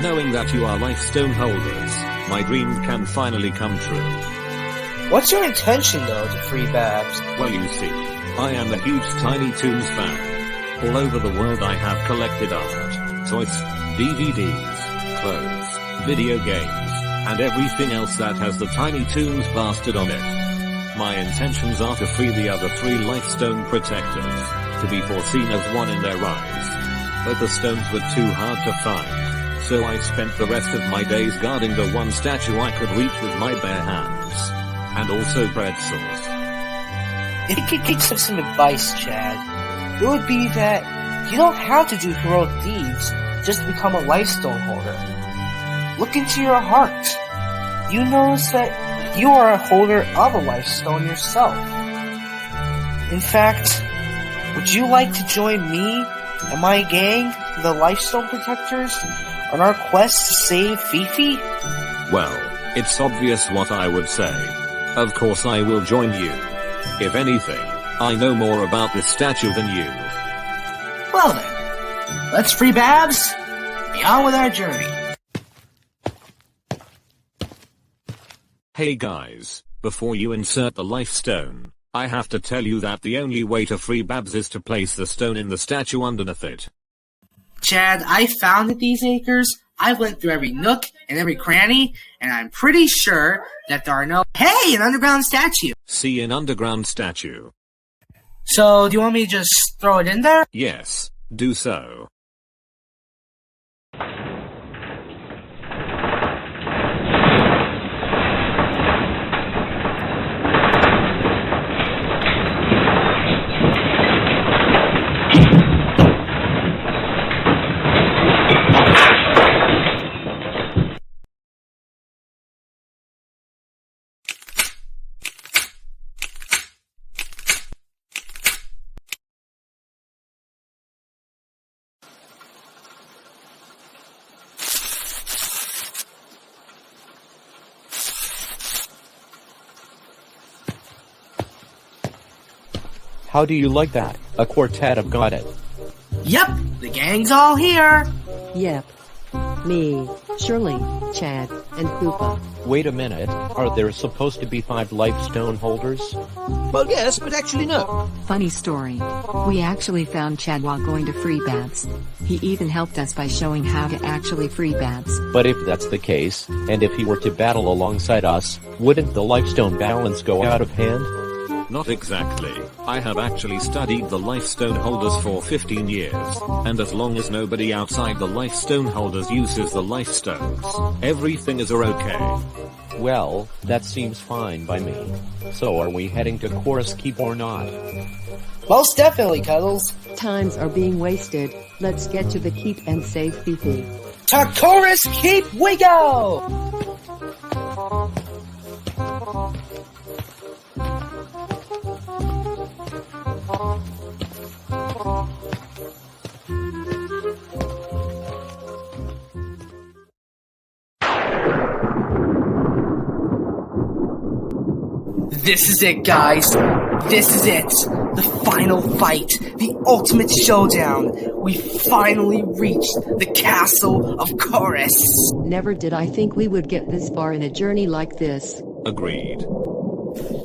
Knowing that you are Lifestone holders, my dream can finally come true. What's your intention, though, to free Babs? Well, you see, I am a huge Tiny Toons fan. All over the world I have collected art, toys, DVDs, clothes, video games, and everything else that has the Tiny Toons bastard on it. My intentions are to free the other 3 Lifestone protectors, to be foreseen as one in their eyes. But the stones were too hard to find, so I spent the rest of my days guarding the one statue I could reach with my bare hands. And also pretzels. If you could give some advice, Chad, it would be that you don't have to do heroic deeds just to become a Lifestone holder. Look into your heart. You notice that you are a holder of a Lifestone yourself. In fact, would you like to join me and my gang, the Lifestone Protectors? on our quest to save Fifi? Well, it's obvious what I would say. Of course I will join you. If anything, I know more about this statue than you. Well then, let's free Babs, be on with our journey. Hey guys, before you insert the life stone, I have to tell you that the only way to free Babs is to place the stone in the statue underneath it. Chad, I founded these acres. I went through every nook and every cranny, and I'm pretty sure that there are no— Hey, an underground statue! See an underground statue. So, do you want me to just throw it in there? Yes, do so. How do you like that? A quartet of got it. Yep, the gang's all here. Yep. Me, Shirley, Chad, and Koopa. Wait a minute, are there supposed to be 5 life stone holders? Well, yes, but actually no. Funny story. We actually found Chad while going to free Babs. He even helped us by showing how to actually free Babs. But if that's the case, and if he were to battle alongside us, wouldn't the life stone balance go out of hand? Not exactly. I have actually studied the life stone holders for 15 years, and as long as nobody outside the life stone holders uses the life stones, everything is okay. Well, that seems fine by me. So are we heading to Coris Keep or not? Most definitely, Cuddles. Times are being wasted. Let's get to the keep and save Fifi. To Coris Keep we go! This is it, guys. This is it. The final fight. The ultimate showdown. We finally reached the Castle of Coris. Never did I think we would get this far in a journey like this. Agreed.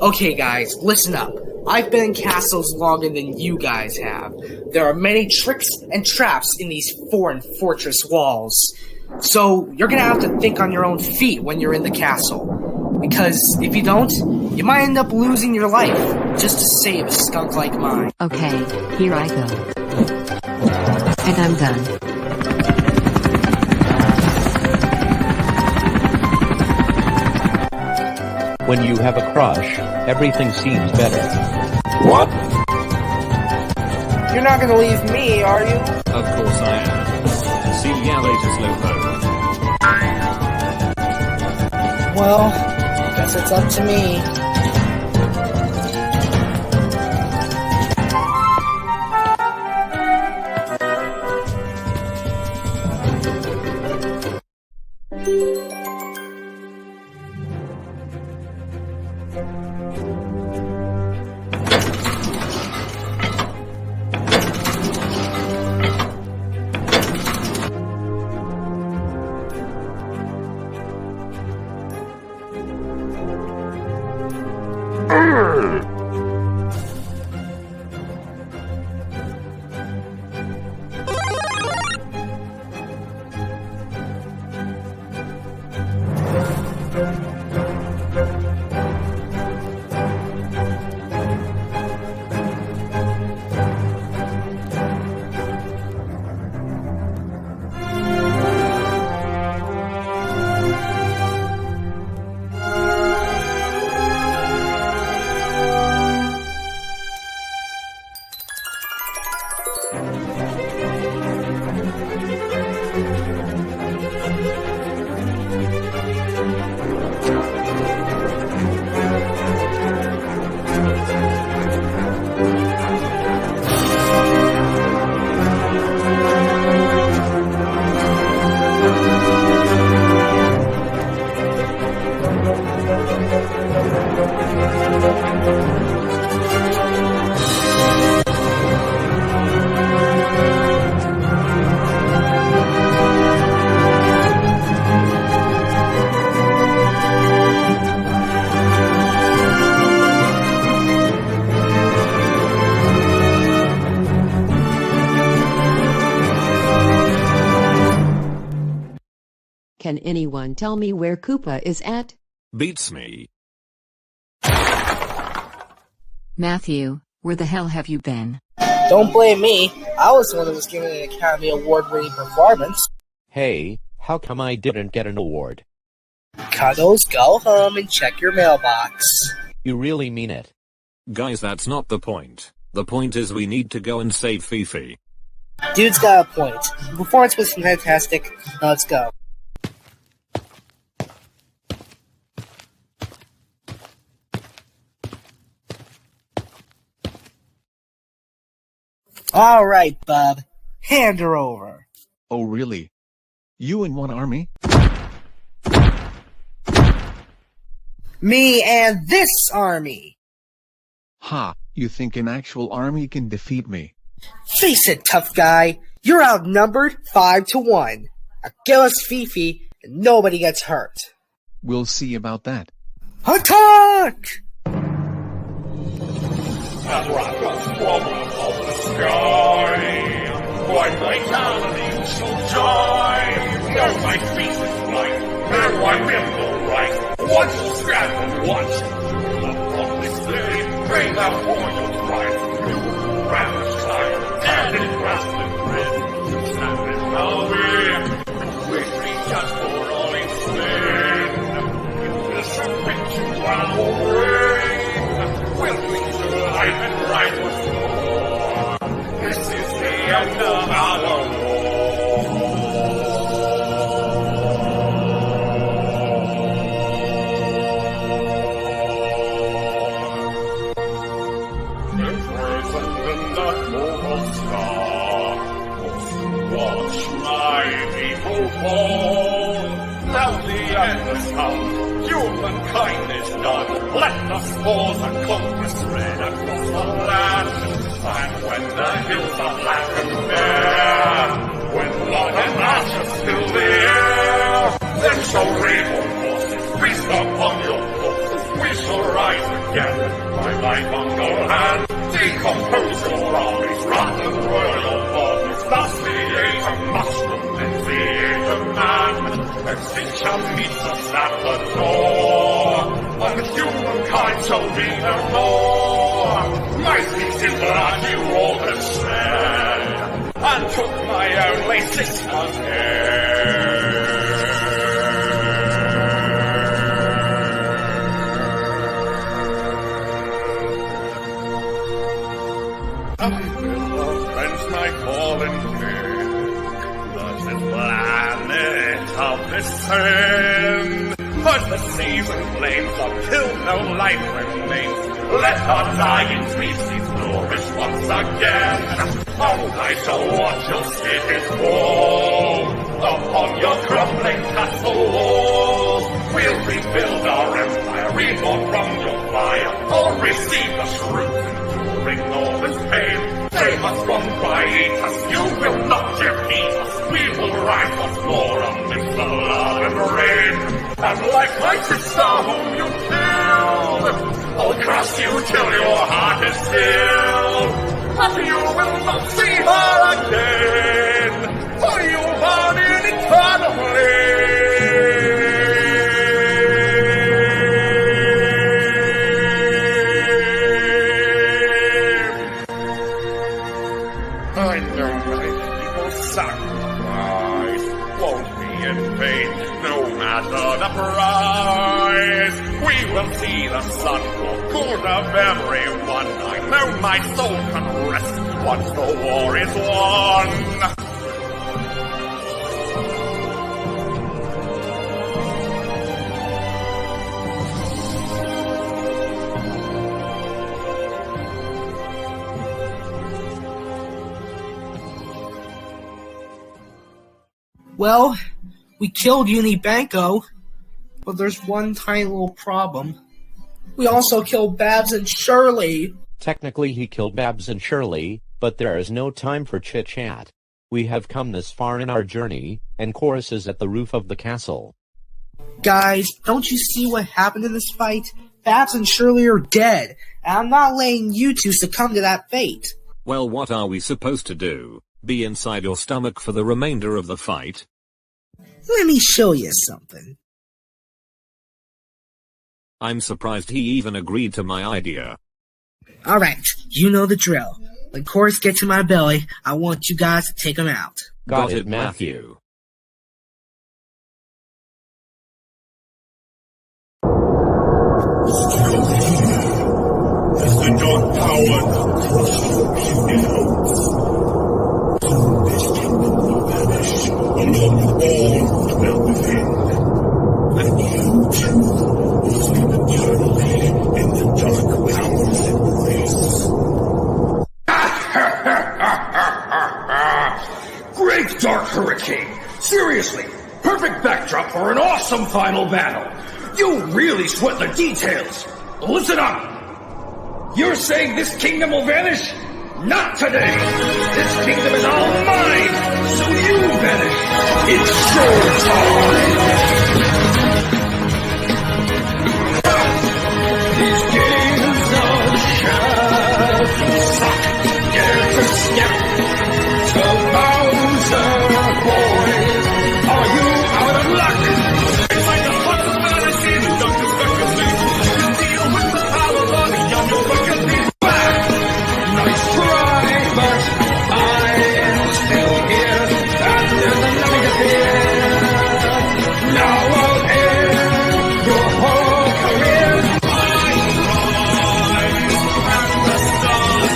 Okay, guys, listen up. I've been in castles longer than you guys have. There are many tricks and traps in these foreign fortress walls. So, you're gonna have to think on your own feet when you're in the castle. Because if you don't, you might end up losing your life just to save a skunk like mine. Okay, here I go. And I'm done. When you have a crush, everything seems better. What? You're not gonna leave me, are you? Of course I am. See ya later, Slowpoke. Well, guess it's up to me. Can anyone tell me where Koopa is at? Beats me. Matthew, where the hell have you been? Don't blame me. I was the one that was given an Academy Award-winning performance. Hey, how come I didn't get an award? Cuddles, go home and check your mailbox. You really mean it? Guys, that's not the point. The point is we need to go and save Fifi. Dude's got a point. The performance was fantastic. Now let's go. Alright, bub. Hand her over. Oh really? You in what army? Me and this army. Ha, you think an actual army can defeat me? Face it, tough guy. You're outnumbered 5-1. Now give us Fifi and nobody gets hurt. We'll see about that. Attack! As rockets fall of the sky, white vitality shall joy. No, my feet is right, there I will go right. Once you scramble once, upon this day, bring out for your pride. You ravish time, and in grasping bread, you stand in Halloween. We just for all in sin. You will submit to our reign. We'll lead the life and right once more. This is the end of our war. Imprisoned in that mortal star, watch my people fall. Now the end is come, humankind is done. Let the spores and conquest spread across the land. And when the hills are black and bare, when blood and ashes fill the air, then shall reborn forces feast upon your corpses. We shall rise again, by life on your hand. Decompose your armies, rot and roil your bodies. Thus the age of mushroom and the age of man. Extinction meets us at the door, and humankind shall be no more. My feet in blood you all have shed, and took my only sister's head. I will avenge my fallen king, not the planet of this sin. But the seas and flames of kill no life remains. Let our dying species flourish once again. Oh, I shall watch your cities fall upon your crumbling castle walls. We'll rebuild our empire, reborn from your fire, or receive the shrews enduring all this pain. They must run by us, you will not defeat us. We will rise once more amidst the love and rain. And like my sister whom you killed, I'll crush you till your heart is stilled. And you will not see her again, for you are in eternally. I know my people's sacrifice won't be in vain, no matter the price. We will see the sun for good of everyone. I know my soul can rest once the war is won. Well, we killed Unibanco, but there's one tiny little problem. We also killed Babs and Shirley. Technically he killed Babs and Shirley, but there is no time for chit-chat. We have come this far in our journey, and Coris is at the roof of the castle. Guys, don't you see what happened in this fight? Babs and Shirley are dead, and I'm not letting you two succumb to that fate. Well, what are we supposed to do? Be inside your stomach for the remainder of the fight? Let me show you something. I'm surprised he even agreed to my idea. Alright, you know the drill. When Coris gets in my belly, I want you guys to take him out. Got it, Matthew. As the dark power now crushed your puny hopes. Soon this kingdom will vanish, along with all who dwell within. And you, too, will sleep eternally in the dark powers embrace. Great Dark Hurricane! Seriously, perfect backdrop for an awesome final battle. You really sweat the details. Listen up! You're saying this kingdom will vanish? Not today! This kingdom is all mine! So you vanish! It's showtime! These games of shadows suck! Dare to step to Bowser, boys! Are you out of luck? It's like a hot fantasy, don't expect to see. You deal with the power of the young, you'll look at me back. Nice try, but I'm still here, and there's nothing to fear. Now I'll end your whole career. I rise, and the stars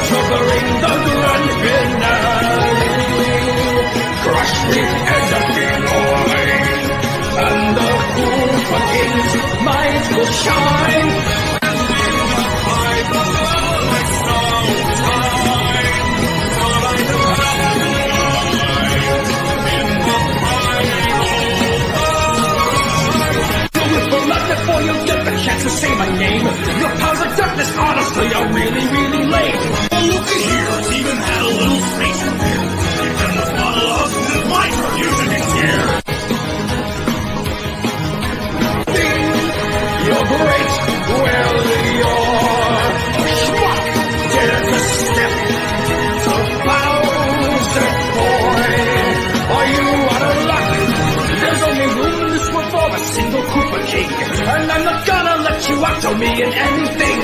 covering the grand finale. Crush the enemy line, and the Koopa King's might will shine. And in the height of the time, all I know how to in the final. You will not before you get the chance to say my name. Your powers of darkness, honestly, are really, really lame. Looky here, it's even had a little face in there. Even the bottle of my using it here. Think you're great, well, you're a schmuck. Dare to step to Bowser, boy. Are you out of luck? There's only room in this world for a single Koopa King, and I'm not gonna let you out to me in anything.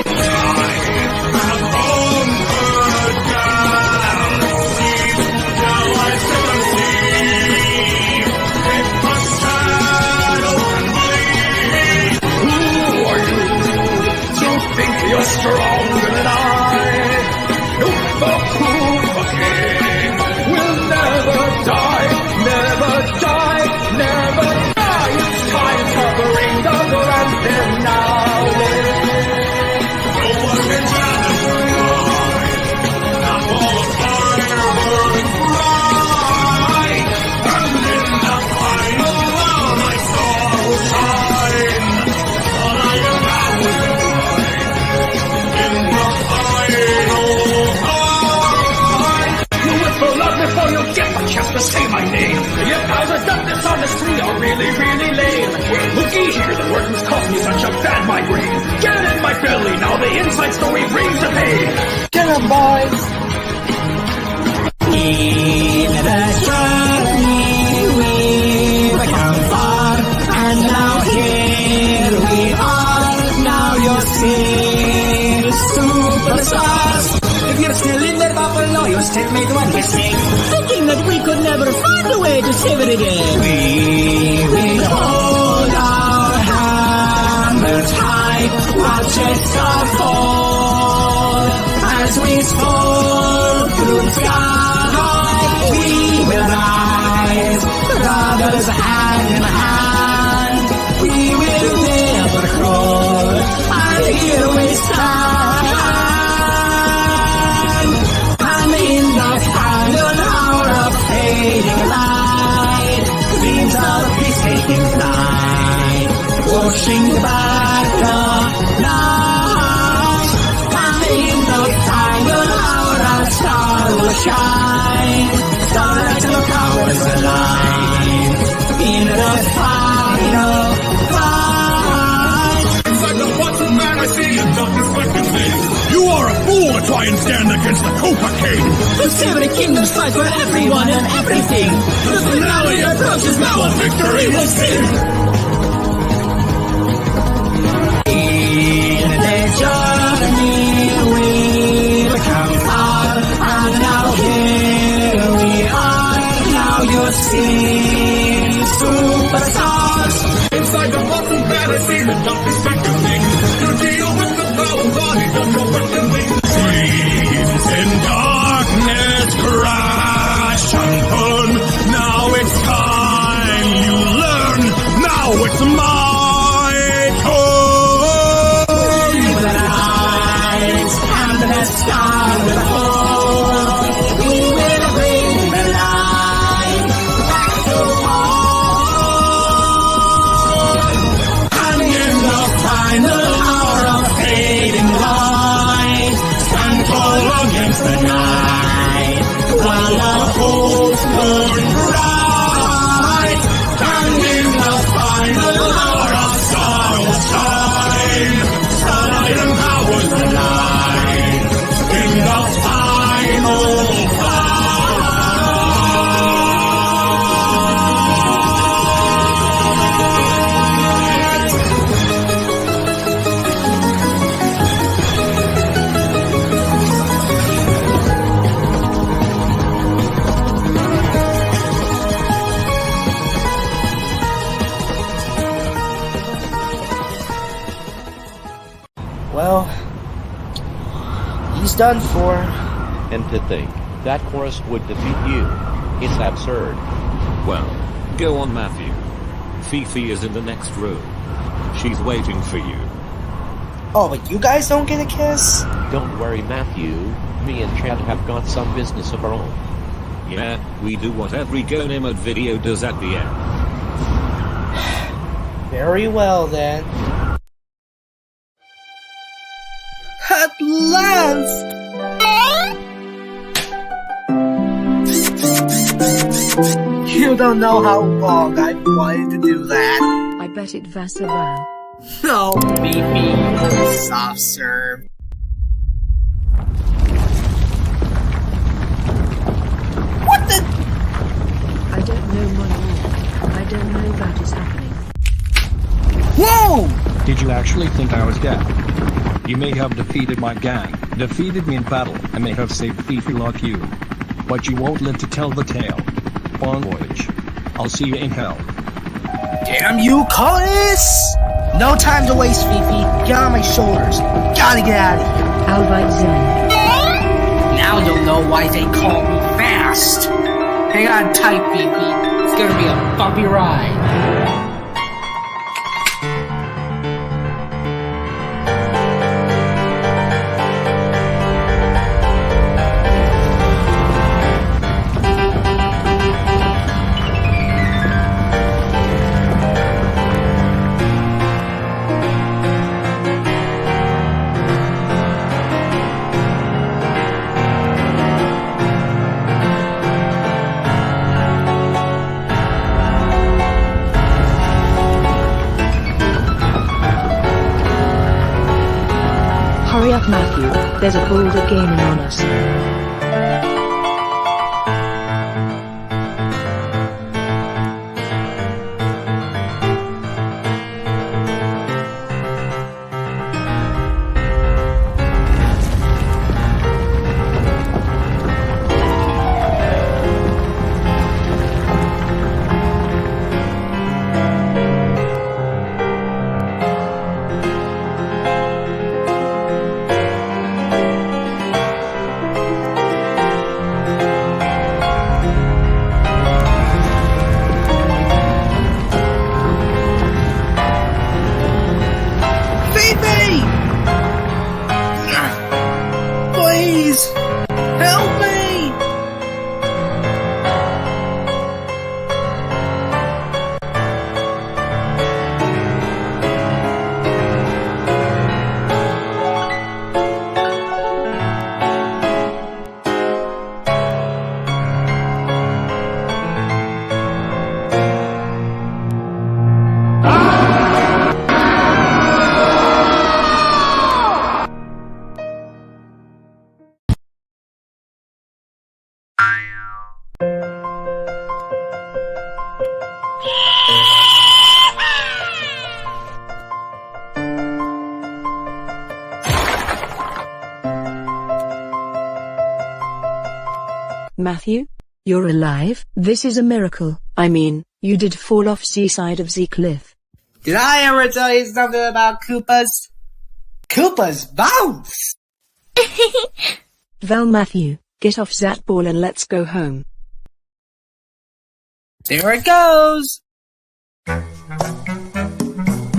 You're stronger than I. The Koopa King will never die, never die, never die. It's time covering the grand finale. No one can satisfy. Now all the fireworks bright, and in the final round I saw shine. All I know now is before you get the chance to say my name. Your powers of darkness honestly are really, really lame. Well, looky here, the word has caused me such a bad migraine. Get it in my belly, now the inside story brings the pain. Get 'em, boys! In the journey we've come far, and now here we are. Now you're still superstars. If you're still in the buffalo, you still made one mistake, thinking that we could never find a way to save it again. We will hold our hammers high, watch it start fall. As we soar through the sky, we will rise, brothers hand in hand. We will never crawl, and here we stand. Dreams of peace taking flight, washing back the night. And in the final hour our star will shine. Starlight and the powers align. In the final fight. Inside the bottom man I see a fool to try and stand against the Koopa King! The 70 kingdoms fight for everyone and everything! The finale approaches now, a victory will sing! In the journey we've come far, and now here we are, now you see superstars! Inside the bottom fantasy, the dark perspective thing. You deal with the power body, the no-weapon. Dreams in darkness crash and burn. Now it's time you learn. Now it's my turn. The lights and the star will hold. We will bring the light back to home. And in the final hour of fading light, stand tall against the night, while our hopes burn bright. And in the final hour of sorrow shine, starlight empowers the light. In the final Well, he's done for. And to think, that Chorus would defeat you. It's absurd. Well, go on, Matthew. Fifi is in the next room. She's waiting for you. Oh, but you guys don't get a kiss? Don't worry, Matthew. Me and Chad have got some business of our own. Yeah, we do what every Go Nimmed video does at the end. Very well, then. At last! You don't know how long I've wanted to do that. I bet it va so well. No, Fifi, soft serve. What the? I don't know my name. I don't know that is happening. Whoa! Did you actually think I was dead? You may have defeated my gang, defeated me in battle, and may have saved Fifi like you. But you won't live to tell the tale. Bon voyage. I'll see you in hell. Damn you, Cuddles! No time to waste, Fifi. Get on my shoulders. Gotta get out of here. Albite Zen. Now you'll know why they call me fast. Hang on tight, Fifi. It's gonna be a bumpy ride. Hurry up, Matthew. There's a boulder gaining on us. Matthew? You're alive? This is a miracle. I mean, you did fall off seaside of the cliff. Did I ever tell you something about Koopas? Koopas bounce! Well, Matthew, get off that ball and let's go home. There it goes!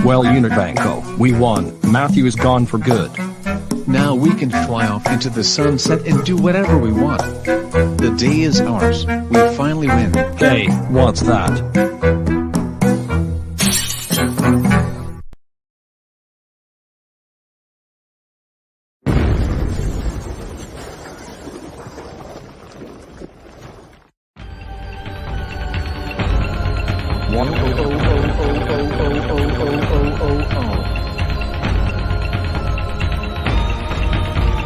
Well, Unibanco, we won. Matthew is gone for good. Now we can fly off into the sunset and do whatever we want. The day is ours. We finally win. Hey, what's that?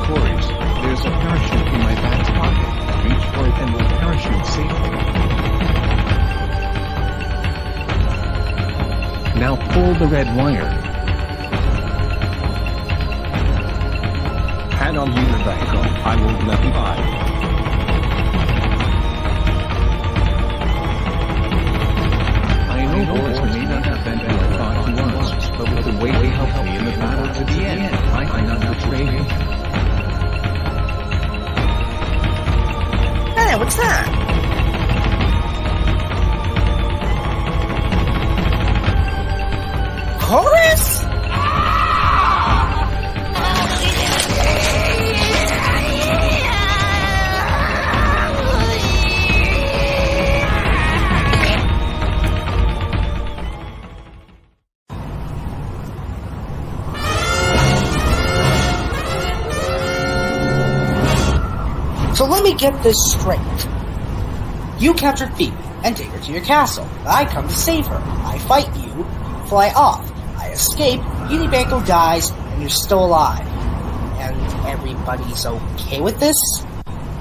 Coris, there's a parachute in my back pocket. Reach for it and we'll parachute safely. Now pull the red wire. Hand on Unibanco, I won't let you by. I know Boris may not have been who I thought he was, but with the way he helped me in the battle to the end, I cannot betray him. Hey, what's that? Coris? So let me get this straight. You captured Fifi and take her to your castle. I come to save her. I fight you, you fly off. I escape, Unibanco dies, and you're still alive. And everybody's okay with this?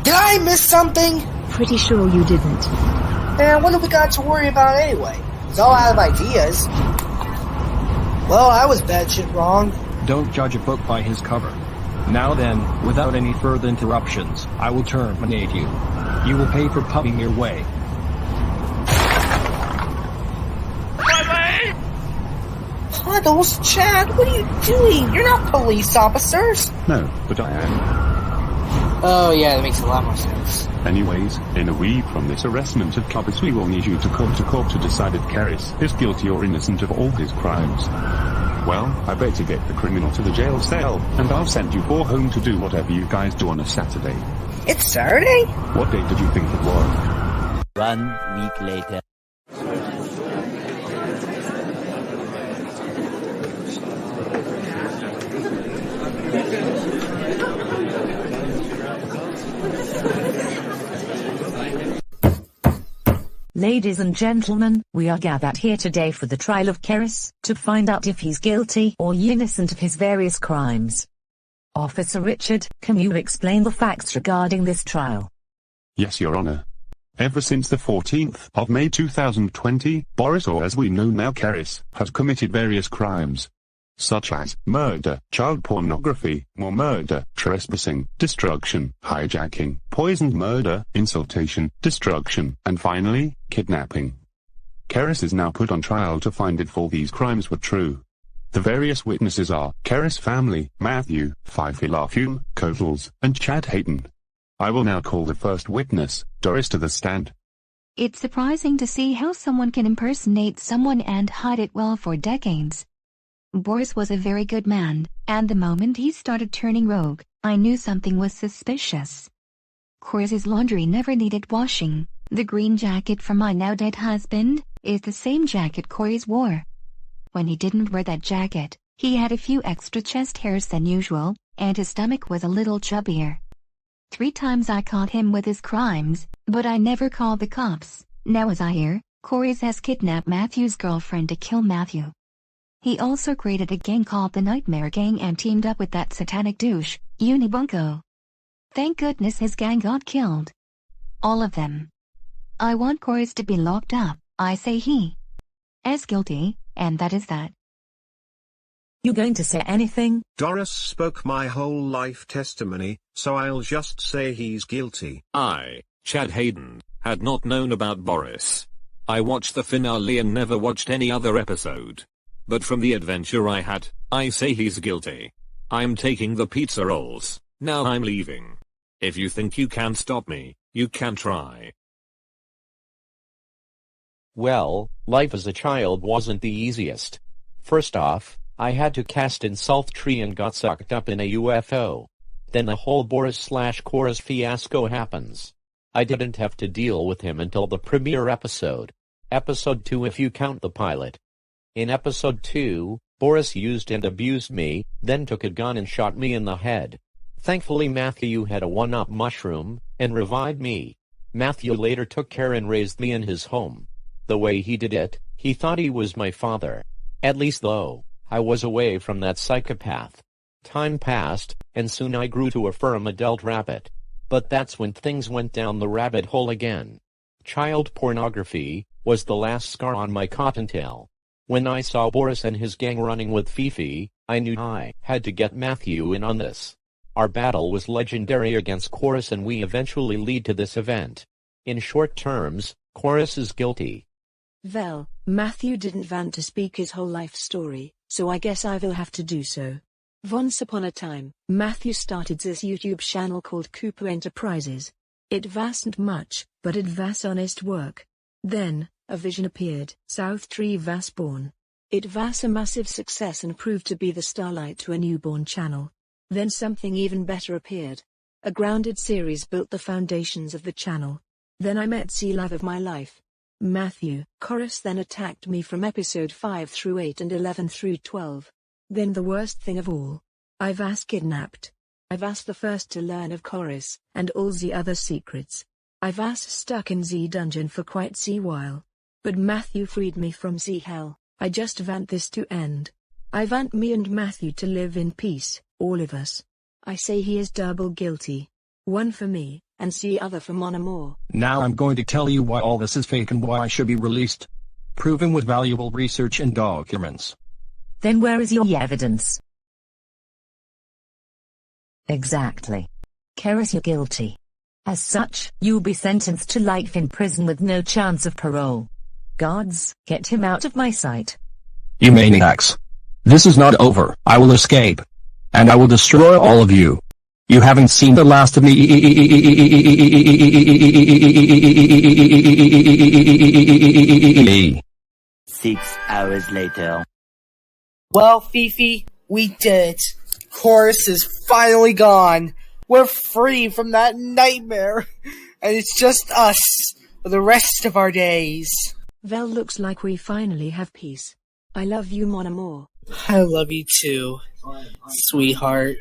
Did I miss something? Pretty sure you didn't. And what have we got to worry about anyway? It's all out of ideas. Well, I was bad shit wrong. Don't judge a book by his cover. Now then, without any further interruptions, I will terminate you. You will pay for pumping your way. Cuddles, Chad, what are you doing? You're not police officers. No, but I am. Oh yeah, that makes a lot more sense. Anyways, in a week from this arrestment of Cuddles, we will need you to come to court to decide if Coris is guilty or innocent of all his crimes. Well, I better get the criminal to the jail cell, and I'll send you four home to do whatever you guys do on a Saturday. It's Saturday? What day did you think it was? 1 week later. Ladies and gentlemen, we are gathered here today for the trial of Coris, to find out if he's guilty or innocent of his various crimes. Officer Richard, can you explain the facts regarding this trial? Yes, Your Honor. Ever since the 14th of May 2020, Boris, or as we know now Coris, has committed various crimes, such as murder, child pornography, more murder, trespassing, destruction, hijacking, poisoned murder, insultation, destruction, and finally, kidnapping. Coris is now put on trial to find if all these crimes were true. The various witnesses are Coris' family, Matthew, Fifi, fume, Cuddles, and Chad Hayden. I will now call the first witness, Boris, to the stand. It's surprising to see how someone can impersonate someone and hide it well for decades. Boris was a very good man, and the moment he started turning rogue, I knew something was suspicious. Coris's laundry never needed washing. The green jacket from my now-dead husband is the same jacket Coris wore. When he didn't wear that jacket, he had a few extra chest hairs than usual, and his stomach was a little chubbier. 3 times I caught him with his crimes, but I never called the cops. Now as I hear, Coris has kidnapped Matthew's girlfriend to kill Matthew. He also created a gang called the Nightmare Gang and teamed up with that satanic douche, Unibunko. Thank goodness his gang got killed. All of them. I want Coris to be locked up. I say he is guilty, and that is that. You going to say anything? Doris spoke my whole life testimony, so I'll just say he's guilty. I, Chad Hayden, had not known about Boris. I watched the finale and never watched any other episode. But from the adventure I had, I say he's guilty. I'm taking the pizza rolls. Now I'm leaving. If you think you can stop me, you can try. Well, life as a child wasn't the easiest. First off, I had to cast in Salt Tree and got sucked up in a UFO. Then the whole Boris/Coris fiasco happens. I didn't have to deal with him until the premiere episode. Episode 2 if you count the pilot. In episode 2, Boris used and abused me, then took a gun and shot me in the head. Thankfully Matthew had a one-up mushroom, and revived me. Matthew later took care and raised me in his home. The way he did it, he thought he was my father. At least though, I was away from that psychopath. Time passed, and soon I grew to a firm adult rabbit. But that's when things went down the rabbit hole again. Child pornography was the last scar on my cottontail. When I saw Boris and his gang running with Fifi, I knew I had to get Matthew in on this. Our battle was legendary against Coris and we eventually lead to this event. In short terms, Coris is guilty. Well, Matthew didn't want to speak his whole life story, so I guess I will have to do so. Once upon a time, Matthew started this YouTube channel called Cooper Enterprises. It wasn't much, but it was honest work. Then, a vision appeared. South Tree was born. It was a massive success and proved to be the starlight to a newborn channel. Then something even better appeared. A grounded series built the foundations of the channel. Then I met the love of my life, Matthew. Coris then attacked me from episode 5 through 8 and 11 through 12. Then the worst thing of all. I was kidnapped. I was the first to learn of Coris, and all the other secrets. I was stuck in the dungeon for quite a while. But Matthew freed me from the hell. I just want this to end. I want me and Matthew to live in peace, all of us. I say he is double guilty. One for me, and the other for Mon Amour. Now I'm going to tell you why all this is fake and why I should be released. Proven with valuable research and documents. Then where is your evidence? Exactly. Coris, you're guilty. As such, you'll be sentenced to life in prison with no chance of parole. Guards, get him out of my sight. You maniacs. This is not over. I will escape. And I will destroy all of you. You haven't seen the last of me. 6 hours later. Well, Fifi, we did it. Coris is finally gone. We're free from that nightmare. And it's just us for the rest of our days. Well, looks like we finally have peace. I love you, Mon Amour. I love you too, sweetheart.